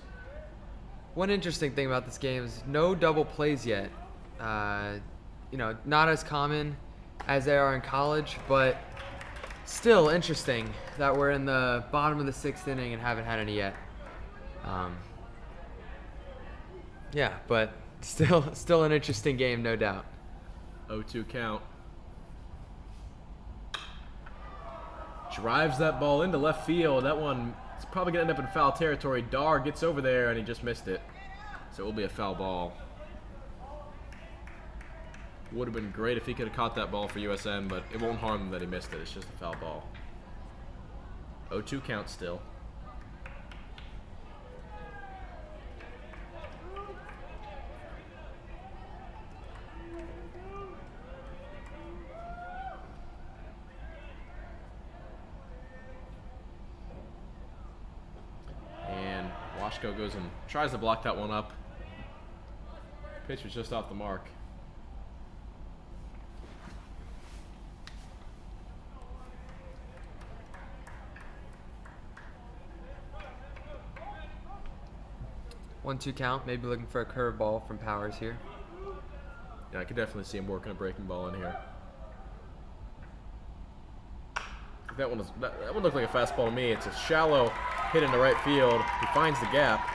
One interesting thing about this game is no double plays yet. Not as common as they are in college, but still interesting that we're in the bottom of the 6th inning and haven't had any yet. But still an interesting game, no doubt. 0-2 count. Drives that ball into left field. That one is probably going to end up in foul territory. Dar gets over there, and he just missed it. So it will be a foul ball. Would have been great if he could have caught that ball for USN, but it won't harm him that he missed it. It's just a foul ball. 0-2 count still. Washko goes and tries to block that one up. Pitch was just off the mark. One-two count, maybe looking for a curveball from Powers here. Yeah, I could definitely see him working a breaking ball in here. That one looked like a fastball to me. It's a shallow hit into right field. He finds the gap,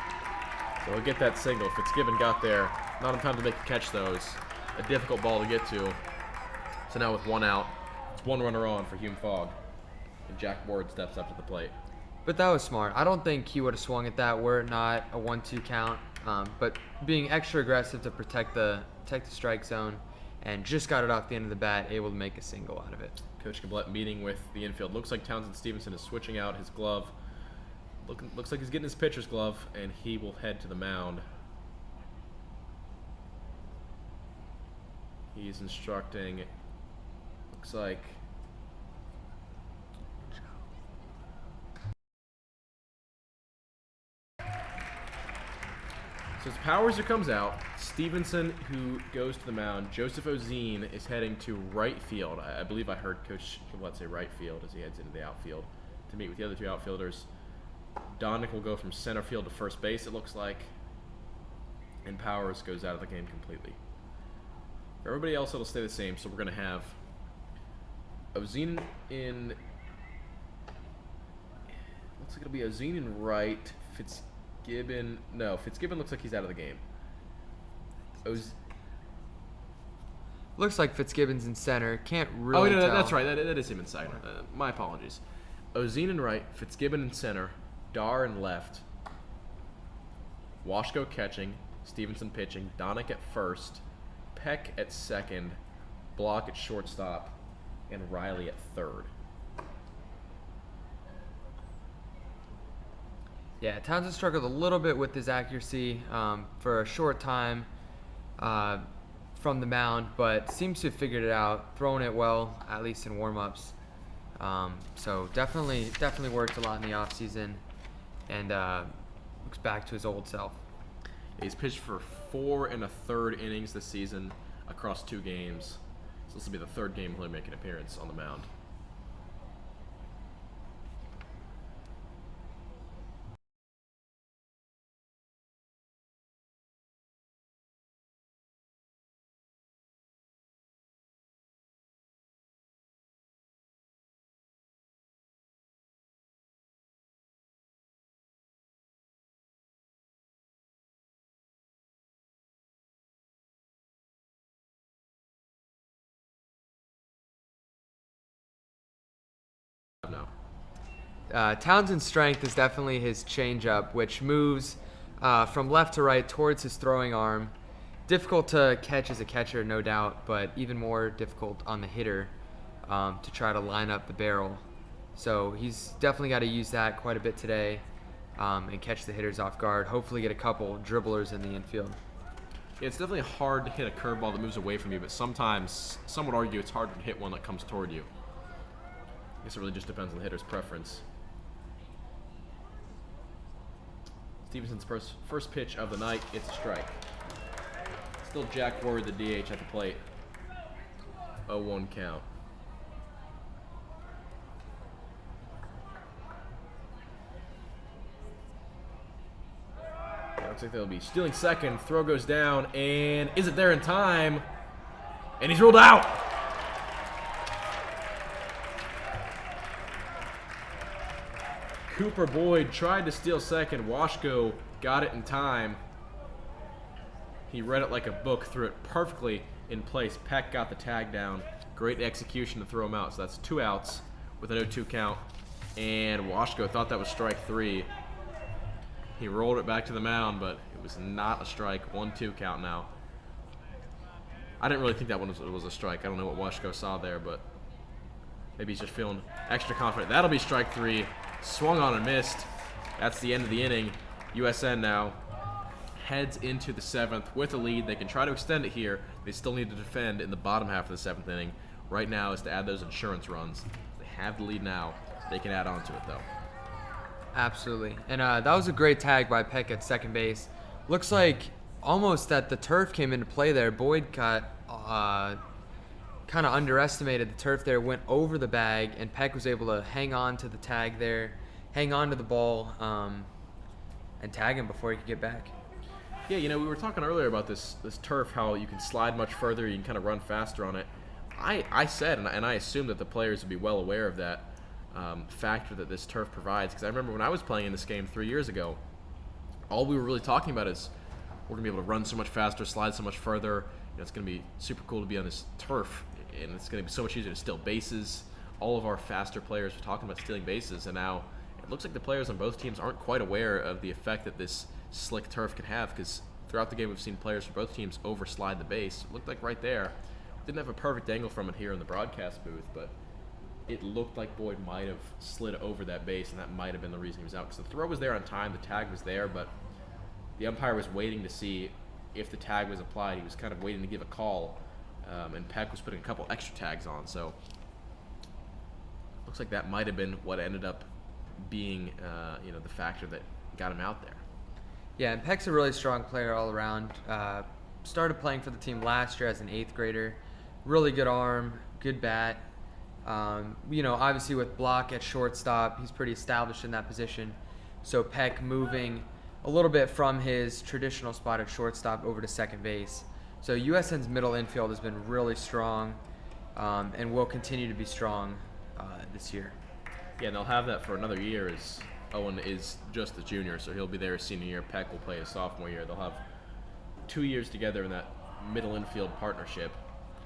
so he'll get that single. Fitzgibbon got there. Not in time to make a catch, though. It's a difficult ball to get to. So now with 1 out, it's 1 runner on for Hume-Fogg. And Jack Ward steps up to the plate. But that was smart. I don't think he would have swung at that were it not a 1-2 count. But being extra aggressive to protect the strike zone, and just got it off the end of the bat, able to make a single out of it. Coach Gablett meeting with the infield. Looks like Townsend Stevenson is switching out his glove. Looks like he's getting his pitcher's glove, and he will head to the mound. He's instructing, looks like, so it's Powers who comes out, Stevenson who goes to the mound, Joseph Ozine is heading to right field. I believe I heard Coach Gablett say right field as he heads into the outfield to meet with the other 2 outfielders. Donnick will go from center field to first base, it looks like, and Powers goes out of the game completely. For everybody else, it'll stay the same, so we're going to have Ozine in, looks like it'll be Ozine in right, Fitzgibbon looks like he's out of the game. Looks like Fitzgibbon's in center. Can't really tell. That's right, that is him in center. My apologies. Ozine in right, Fitzgibbon in center, Dar in left, Washko catching, Stevenson pitching, Donnick at first, Peck at second, Block at shortstop, and Riley at third. Yeah, Townsend struggled a little bit with his accuracy for a short time from the mound, but seems to have figured it out, throwing it well, at least in warm-ups. So definitely worked a lot in the offseason, and looks back to his old self. He's pitched for 4 1/3 innings this season across 2 games. So this will be the 3rd game he'll make an appearance on the mound. Townsend's strength is definitely his changeup, which moves from left to right towards his throwing arm. Difficult to catch as a catcher, no doubt, but even more difficult on the hitter to try to line up the barrel. So he's definitely got to use that quite a bit today and catch the hitters off guard. Hopefully get a couple dribblers in the infield. Yeah, it's definitely hard to hit a curveball that moves away from you, but sometimes some would argue it's harder to hit one that comes toward you. I guess it really just depends on the hitter's preference. Stevenson's first pitch of the night, it's a strike. Still Jack Ward, the DH at the plate. 0-1 count. Yeah, looks like they'll be stealing second. Throw goes down, and is it there in time? And he's ruled out. Cooper Boyd tried to steal second. Washko got it in time. He read it like a book, threw it perfectly in place. Peck got the tag down. Great execution to throw him out. So that's 2 outs with an 0-2 count. And Washko thought that was strike 3. He rolled it back to the mound, but it was not a strike. 1-2 count now. I didn't really think that one was a strike. I don't know what Washko saw there, but maybe he's just feeling extra confident. That'll be strike 3. Swung on and missed. That's the end of the inning. USN now heads into the 7th with a lead. They can try to extend it here. They still need to defend in the bottom half of the 7th inning. Right now is to add those insurance runs. They have the lead now. They can add on to it, though. Absolutely. And that was a great tag by Peck at second base. Looks like almost that the turf came into play there. Boyd got kind of underestimated the turf there, went over the bag, and Peck was able to hang on to the tag there, hang on to the ball, and tag him before he could get back. Yeah, you know, we were talking earlier about this turf, how you can slide much further, you can kind of run faster on it. I said, and I assumed that the players would be well aware of that factor that this turf provides, because I remember when I was playing in this game 3 years ago, all we were really talking about is we're going to be able to run so much faster, slide so much further. You know, it's going to be super cool to be on this turf, and it's going to be so much easier to steal bases. All of our faster players were talking about stealing bases, and now it looks like the players on both teams aren't quite aware of the effect that this slick turf can have, because throughout the game we've seen players from both teams overslide the base. It looked like right there, didn't have a perfect angle from it here in the broadcast booth, but it looked like Boyd might have slid over that base, and that might have been the reason he was out, because the throw was there on time, the tag was there, but the umpire was waiting to see if the tag was applied. He was kind of waiting to give a call, and Peck was putting a couple extra tags on, so looks like that might have been what ended up being the factor that got him out there. Yeah, and Peck's a really strong player all around. Started playing for the team last year as an 8th grader. Really good arm, good bat. Obviously with Block at shortstop, he's pretty established in that position. So Peck moving a little bit from his traditional spot at shortstop over to second base. So USN's middle infield has been really strong and will continue to be strong this year. Yeah, and they'll have that for another year, as Owen is just a junior, so he'll be there his senior year. Peck will play his sophomore year. They'll have 2 years together in that middle infield partnership,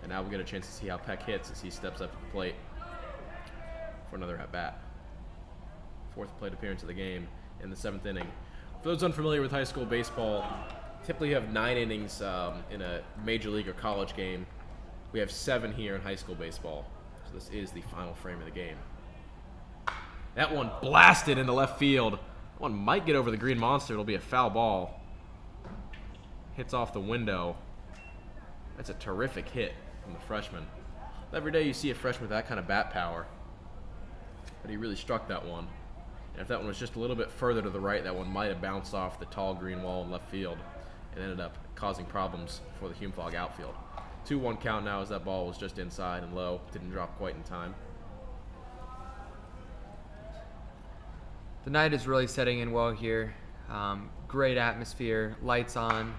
and now we'll get a chance to see how Peck hits as he steps up to the plate for another at-bat. 4th plate appearance of the game in the 7th inning. For those unfamiliar with high school baseball, typically you have 9 innings in a major league or college game. We have 7 here in high school baseball, so this is the final frame of the game. That one blasted into left field. That one might get over the green monster. It'll be a foul ball. Hits off the window. That's a terrific hit from the freshman. Every day you see a freshman with that kind of bat power, but he really struck that one. And if that one was just a little bit further to the right, that one might have bounced off the tall green wall in left field and ended up causing problems for the Hume-Fogg outfield. 2-1 count now as that ball was just inside and low. Didn't drop quite in time. The night is really setting in well here. Great atmosphere, lights on.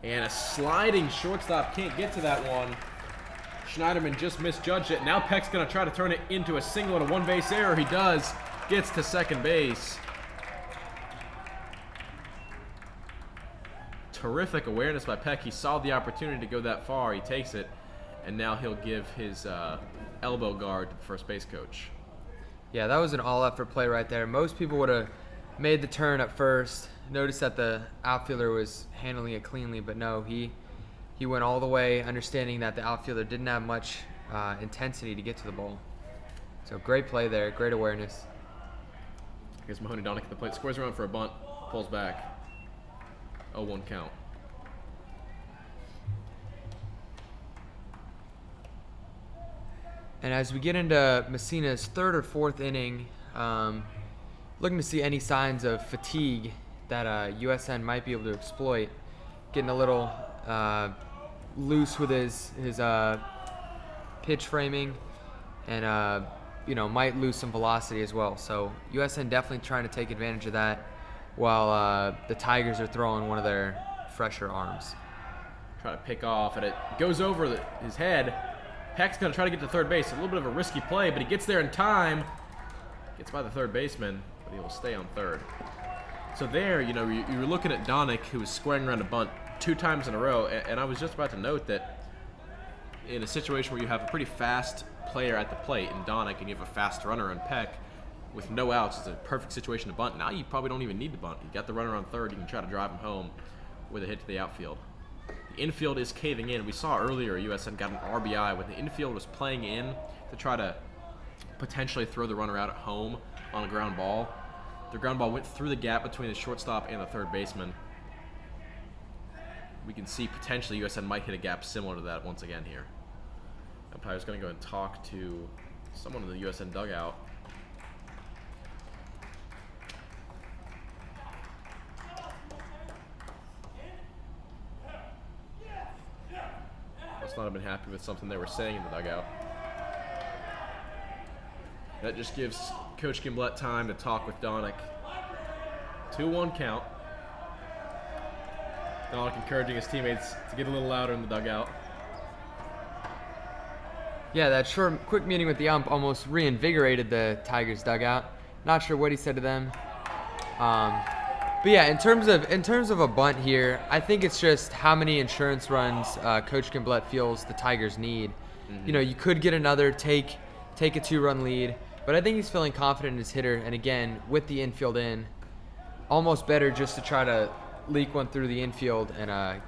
And a sliding shortstop can't get to that one. Schneiderman just misjudged it. Now Peck's going to try to turn it into a single and a one-base error. He does. Gets to second base. Terrific awareness by Peck. He saw the opportunity to go that far. He takes it, and now he'll give his elbow guard to the first base coach. Yeah, that was an all-effort play right there. Most people would have made the turn at first, noticed that the outfielder was handling it cleanly, but no, he went all the way, understanding that the outfielder didn't have much intensity to get to the ball. So great play there, great awareness. Here's Mahoney Donick at the plate, squares around for a bunt, pulls back. 0-1 count. And as we get into Messina's third or fourth inning, looking to see any signs of fatigue that USN might be able to exploit. Getting a little loose with his pitch framing, and might lose some velocity as well. So USN definitely trying to take advantage of that, while the Tigers are throwing one of their fresher arms. Try to pick off, and it goes over his head. Peck's going to try to get to third base. A little bit of a risky play, but he gets there in time. Gets by the third baseman, but he will stay on third. So there, you were looking at Donick, who was squaring around a bunt 2 times in a row, and I was just about to note that in a situation where you have a pretty fast player at the plate in Donick, and you have a fast runner in Peck, with no outs, it's a perfect situation to bunt. Now you probably don't even need to bunt. You got the runner on third, you can try to drive him home with a hit to the outfield. The infield is caving in. We saw earlier USN got an RBI when the infield was playing in to try to potentially throw the runner out at home on a ground ball. The ground ball went through the gap between the shortstop and the third baseman. We can see potentially USN might hit a gap similar to that once again here. Umpire's going to go and talk to someone in the USN dugout. Must not have been happy with something they were saying in the dugout. That just gives Coach Gimblett time to talk with Donick. 2-1 count. Donick encouraging his teammates to get a little louder in the dugout. Yeah, that quick meeting with the ump almost reinvigorated the Tigers dugout. Not sure what he said to them. But yeah, in terms of a bunt here, I think it's just how many insurance runs Coach Gimblett feels the Tigers need. Mm-hmm. You could get another take a 2-run lead, but I think he's feeling confident in his hitter. And again, with the infield in, almost better just to try to leak one through the infield and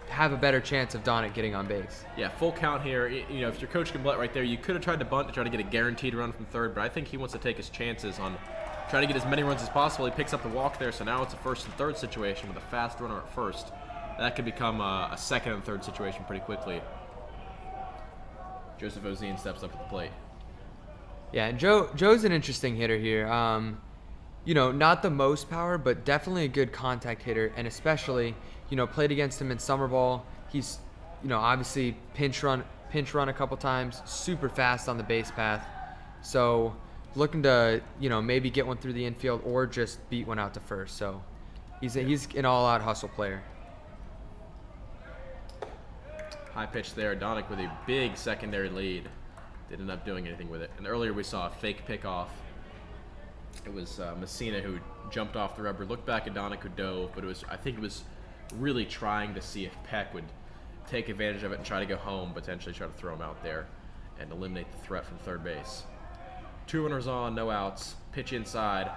have a better chance of Donick getting on base. Yeah, full count here. If you're Coach Gimblett right there, you could have tried to bunt to try to get a guaranteed run from third, but I think he wants to take his chances on trying to get as many runs as possible. He picks up the walk there, so now it's a first and third situation with a fast runner at first. That could become a second and third situation pretty quickly. Joseph Ozine steps up to the plate. Yeah, and Joe's an interesting hitter here. Not the most power, but definitely a good contact hitter, and especially, played against him in summer ball. He's, obviously pinch run a couple times, super fast on the base path. So looking to, maybe get one through the infield or just beat one out to first. So he's an all-out hustle player. High pitch there. Donick with a big secondary lead. Didn't end up doing anything with it. And earlier we saw a fake pickoff. It was Messina who jumped off the rubber, looked back at Donick who dove, but I think it was really trying to see if Peck would take advantage of it and try to go home, potentially try to throw him out there and eliminate the threat from third base. 2 runners on, no outs, pitch inside,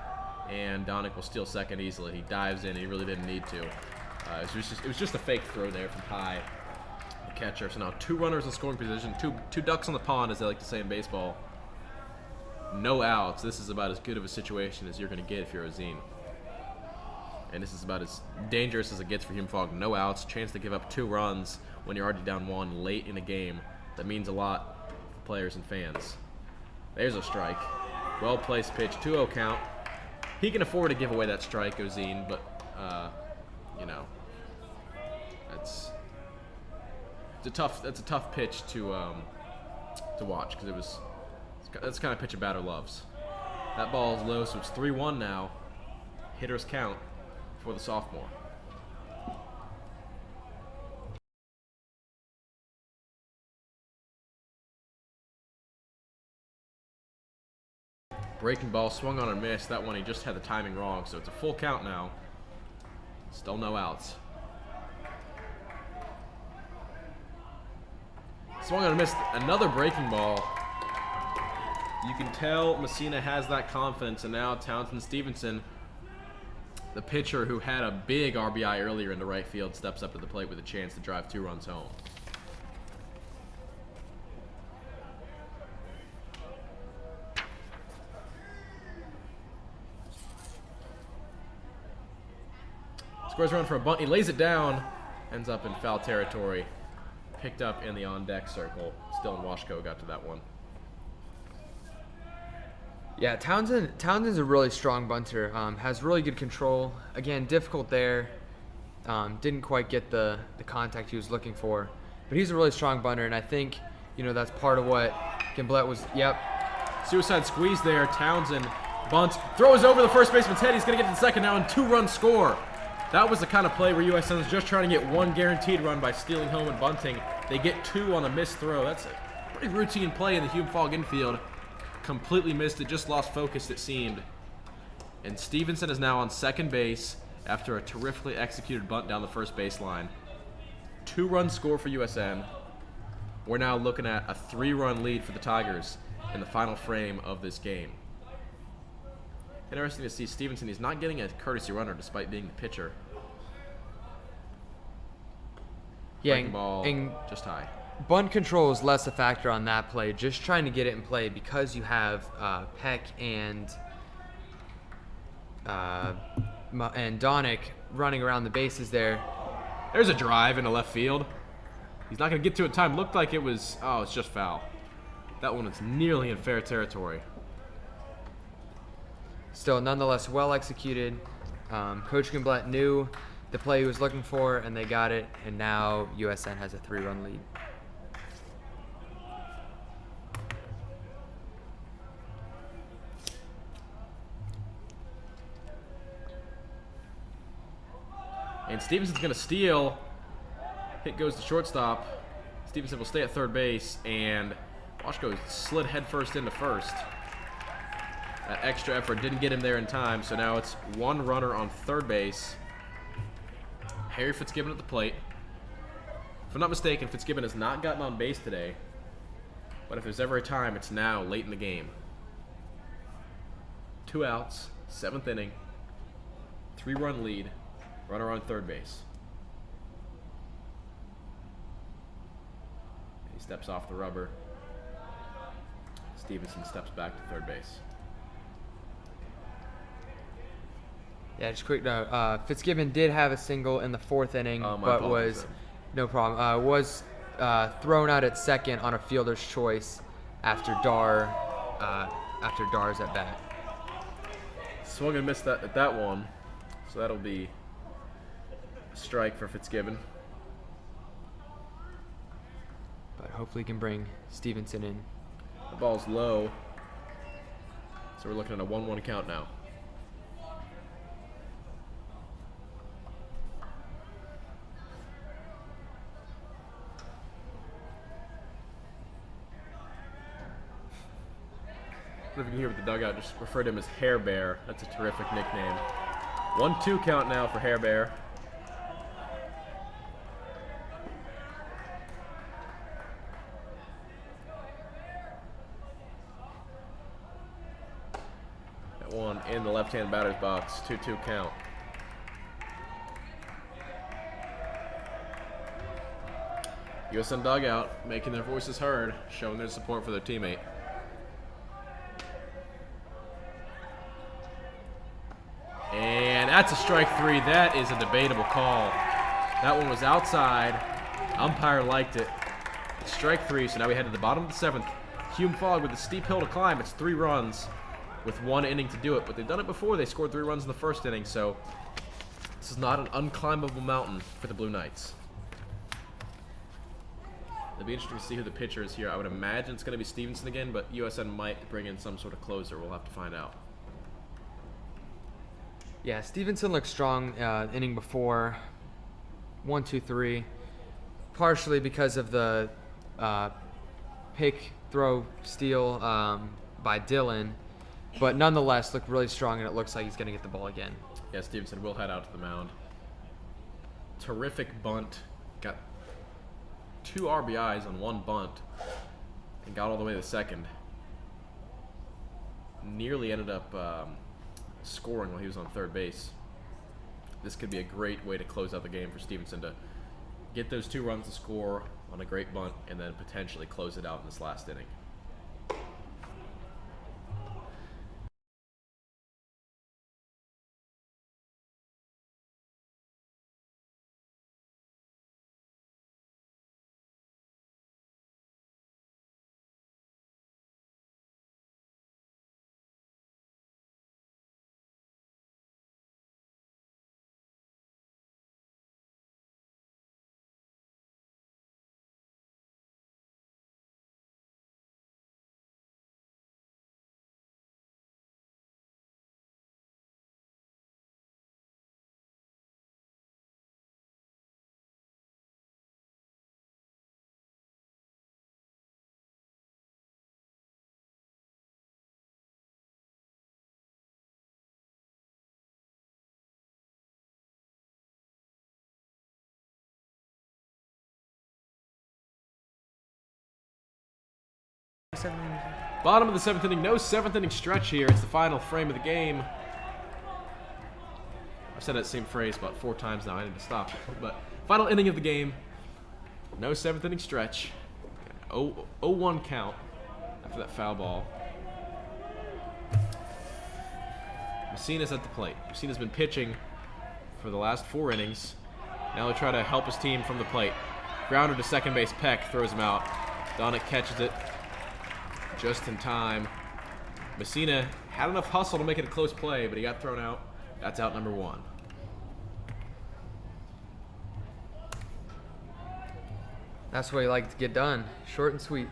and Donick will steal second easily. He dives in, he really didn't need to. It was just a fake throw there from high, the catcher. So now 2 runners in scoring position, two ducks on the pond, as they like to say in baseball. No outs. This is about as good of a situation as you're going to get if you're Ozine. And this is about as dangerous as it gets for Hume-Fogg. No outs, chance to give up 2 runs when you're already down 1 late in a game. That means a lot for players and fans. There's a strike. Well-placed pitch, 2-0 count. He can afford to give away that strike, Ozine, but, that's a tough pitch to watch, because that's the kind of pitch a batter loves. That ball is low, so it's 3-1 now. Hitters count for the sophomore. Breaking ball, swung on and missed. That one, he just had the timing wrong, so it's a full count now. Still no outs. Swung on and missed another breaking ball. You can tell Messina has that confidence, and now Townsend Stevenson, the pitcher who had a big RBI earlier into right field, steps up to the plate with a chance to drive 2 runs home. Scores a run for a bunt. He lays it down, ends up in foul territory. Picked up in the on-deck circle. Still in Washko got to that one. Yeah, Townsend's a really strong bunter. Has really good control. Again, difficult there. Didn't quite get the contact he was looking for. But he's a really strong bunter, and I think, that's part of what Gimblett was. Yep. Suicide squeeze there. Townsend bunts, throws over the first baseman's head. He's going to get to the second now and 2-run score. That was the kind of play where USN is just trying to get 1 guaranteed run by stealing home and bunting. They get 2 on a missed throw. That's a pretty routine play in the Hume-Fogg infield. Completely missed it, just lost focus it seemed. And Stevenson is now on second base after a terrifically executed bunt down the first baseline. 2-run score for USN. We're now looking at a 3-run lead for the Tigers in the final frame of this game. Interesting to see Stevenson. He's not getting a courtesy runner despite being the pitcher. Yeah, Breaking ball just high. Bunt control is less a factor on that play. Just trying to get it in play because you have Peck and Donick running around the bases there. There's a drive into left field. He's not going to get to it in time. Looked like it was, it's just foul. That one is nearly in fair territory. Still, nonetheless, well executed. Coach Gimblett knew the play he was looking for, and they got it. And now USN has a 3-run lead. And Stevenson's going to steal. Hit goes to shortstop. Stevenson will stay at third base, and Washko slid headfirst into first. That extra effort didn't get him there in time, so now it's 1 runner on third base. Harry Fitzgibbon at the plate. If I'm not mistaken, Fitzgibbon has not gotten on base today, but if there's ever a time, it's now, late in the game. 2 outs, 7th inning, 3-run lead, runner on third base. He steps off the rubber. Stevenson steps back to third base. Yeah, just quick note. Fitzgibbon did have a single in the 4th inning, but was no problem. Was thrown out at second on a fielder's choice after Dar's at bat. Swung and missed that at that one, so that'll be a strike for Fitzgibbon. But hopefully, he can bring Stevenson in. The ball's low, so we're looking at a 1-1 count now. Living here with the dugout, just refer to him as Hair Bear. That's a terrific nickname. 1-2 count now for Hair Bear. That one in the left-hand batter's box. 2-2 count. USN dugout making their voices heard, showing their support for their teammate. And that's a strike 3. That is a debatable call. That one was outside. Umpire liked it. Strike 3, so now we head to the bottom of the 7th. Hume-Fogg with a steep hill to climb. It's 3 runs with 1 inning to do it, but they've done it before. They scored 3 runs in the 1st inning, so this is not an unclimbable mountain for the Blue Knights. It'll be interesting to see who the pitcher is here. I would imagine it's going to be Stevenson again, but USN might bring in some sort of closer. We'll have to find out. Yeah, Stevenson looked strong inning before. 1, 2, 3. Partially because of the pick, throw, steal by Dylan. But nonetheless, looked really strong, and it looks like he's going to get the ball again. Yeah, Stevenson will head out to the mound. Terrific bunt. Got 2 RBIs on 1 bunt and got all the way to the 2nd. nearly ended up scoring while he was on third base. This could be a great way to close out the game for Stevenson to get those 2 runs to score on a great bunt and then potentially close it out in this last inning. Bottom of the 7th inning, no 7th inning stretch here. It's the final frame of the game. I've said that same phrase about 4 times now. I need to stop. But final inning of the game, no 7th inning stretch. 0-1 count after that foul ball. Messina's at the plate. Messina's been pitching for the last 4 innings. Now he'll try to help his team from the plate. Grounder to second base. Peck throws him out. Donnick catches it just in time. Messina had enough hustle to make it a close play, but he got thrown out. That's out number 1. That's what you like to get done. Short and sweet.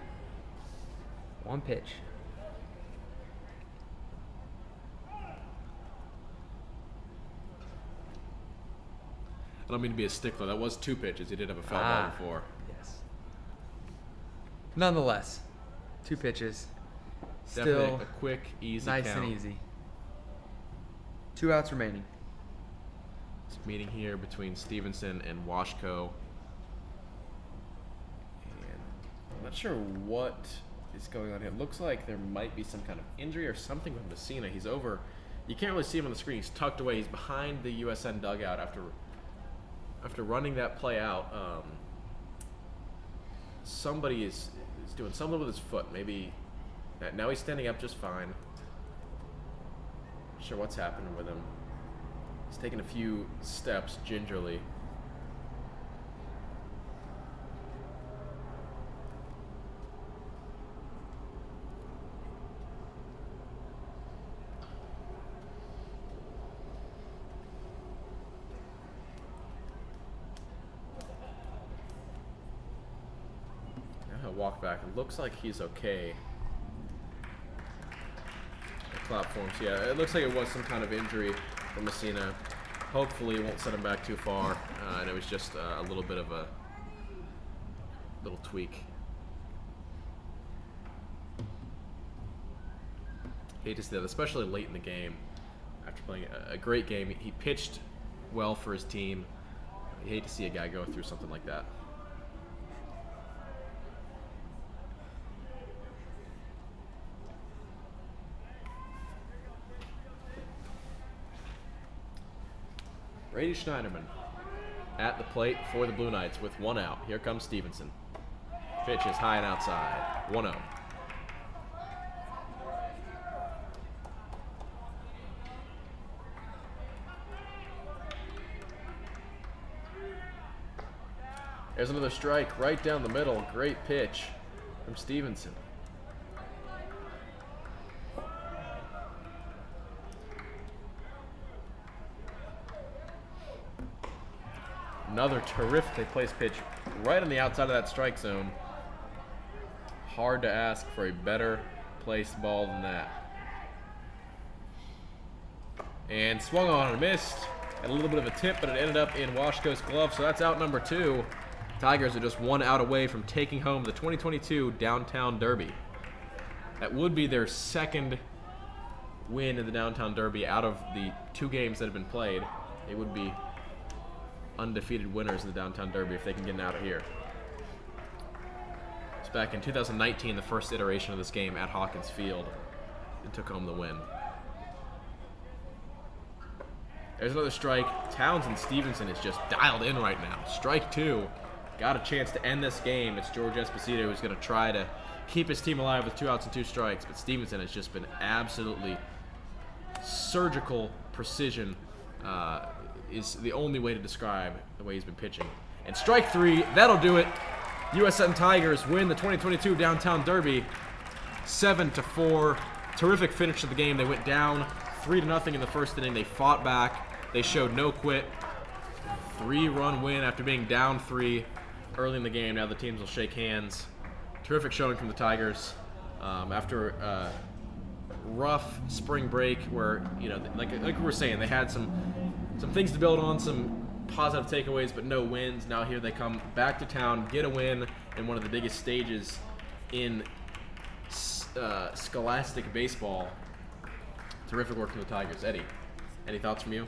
1 pitch. I don't mean to be a stickler. That was 2 pitches. He did have a foul ball before. Yes. Nonetheless, 2 pitches. Definitely Still a quick, easy nice count. and easy. 2 outs remaining. It's a meeting here between Stevenson and Washko. And I'm not sure what is going on here. It looks like there might be some kind of injury or something with Messina. He's over. You can't really see him on the screen. He's tucked away. He's behind the USN dugout after running that play out. Somebody is doing something with his foot. Maybe now he's standing up just fine. Not sure what's happening with him. He's taking a few steps gingerly. Now he'll walk back. It looks like he's okay. Platforms, yeah. It looks like it was some kind of injury for Messina. Hopefully it won't set him back too far. And it was just a little bit of a little tweak. Hate to see that, especially late in the game. After playing a great game, he pitched well for his team. You hate to see a guy go through something like that. Brady Schneiderman at the plate for the Blue Knights with 1 out. Here comes Stevenson. Pitch is high and outside. 1-0. There's another strike right down the middle. Great pitch from Stevenson. Another terrifically placed pitch right on the outside of that strike zone. Hard to ask for a better placed ball than that. And swung on and missed. Had a little bit of a tip, but it ended up in Washko's glove, so that's out number 2. Tigers are just 1 out away from taking home the 2022 Downtown Derby. That would be their 2nd win in the Downtown Derby out of the 2 games that have been played. They would be undefeated winners in the Downtown Derby if they can get out of here. It's back in 2019, the first iteration of this game at Hawkins Field. and took home the win. There's another strike. Townsend Stevenson is just dialed in right now. Strike 2. Got a chance to end this game. It's George Esposito who's going to try to keep his team alive with 2 outs and 2 strikes. But Stevenson has just been absolutely surgical precision. Is the only way to describe the way he's been pitching. And strike 3. That'll do it. USN Tigers win the 2022 Downtown Derby 7-4. Terrific finish to the game. They went down 3-0 in the first inning. They fought back. They showed no quit. 3-run win after being down 3 early in the game. Now the teams will shake hands. Terrific showing from the Tigers after a rough spring break where, like we were saying, they had some things to build on, some positive takeaways, but no wins. Now here they come back to town, get a win in one of the biggest stages in scholastic baseball. Terrific work from the Tigers. Eddie, any thoughts from you?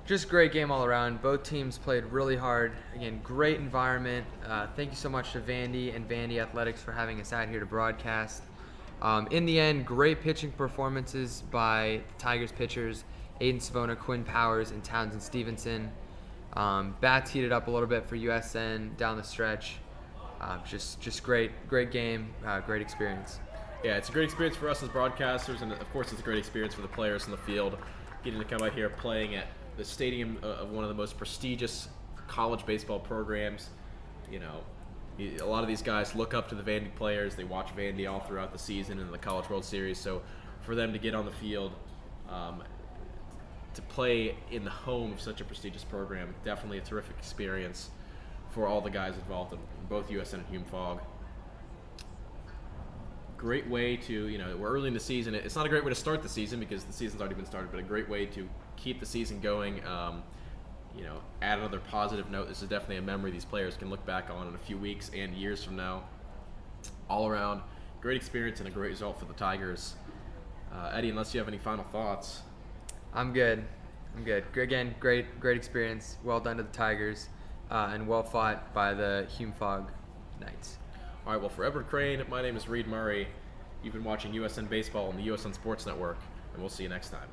Just great game all around. Both teams played really hard. Again, great environment. Thank you so much to Vandy and Vandy Athletics for having us out here to broadcast. In the end, great pitching performances by the Tigers pitchers, Aiden Savona, Quinn Powers, and Townsend Stevenson. Bats heated up a little bit for USN down the stretch. Just great game, great experience. Yeah, it's a great experience for us as broadcasters, and of course it's a great experience for the players in the field, getting to come out here playing at the stadium of one of the most prestigious college baseball programs. A lot of these guys look up to the Vandy players. They watch Vandy all throughout the season and the College World Series, so for them to get on the field, to play in the home of such a prestigious program, definitely a terrific experience for all the guys involved in both USN and Hume-Fogg. Great way to, we're early in the season. It's not a great way to start the season because the season's already been started, but a great way to keep the season going. Add another positive note. This is definitely a memory these players can look back on in a few weeks and years from now. All around, great experience and a great result for the Tigers. Eddie, unless you have any final thoughts. I'm good. Again, great experience. Well done to the Tigers, and well fought by the Hume-Fogg Knights. All right, well, for Edward Crane, my name is Reed Murray. You've been watching USN Baseball on the USN Sports Network, and we'll see you next time.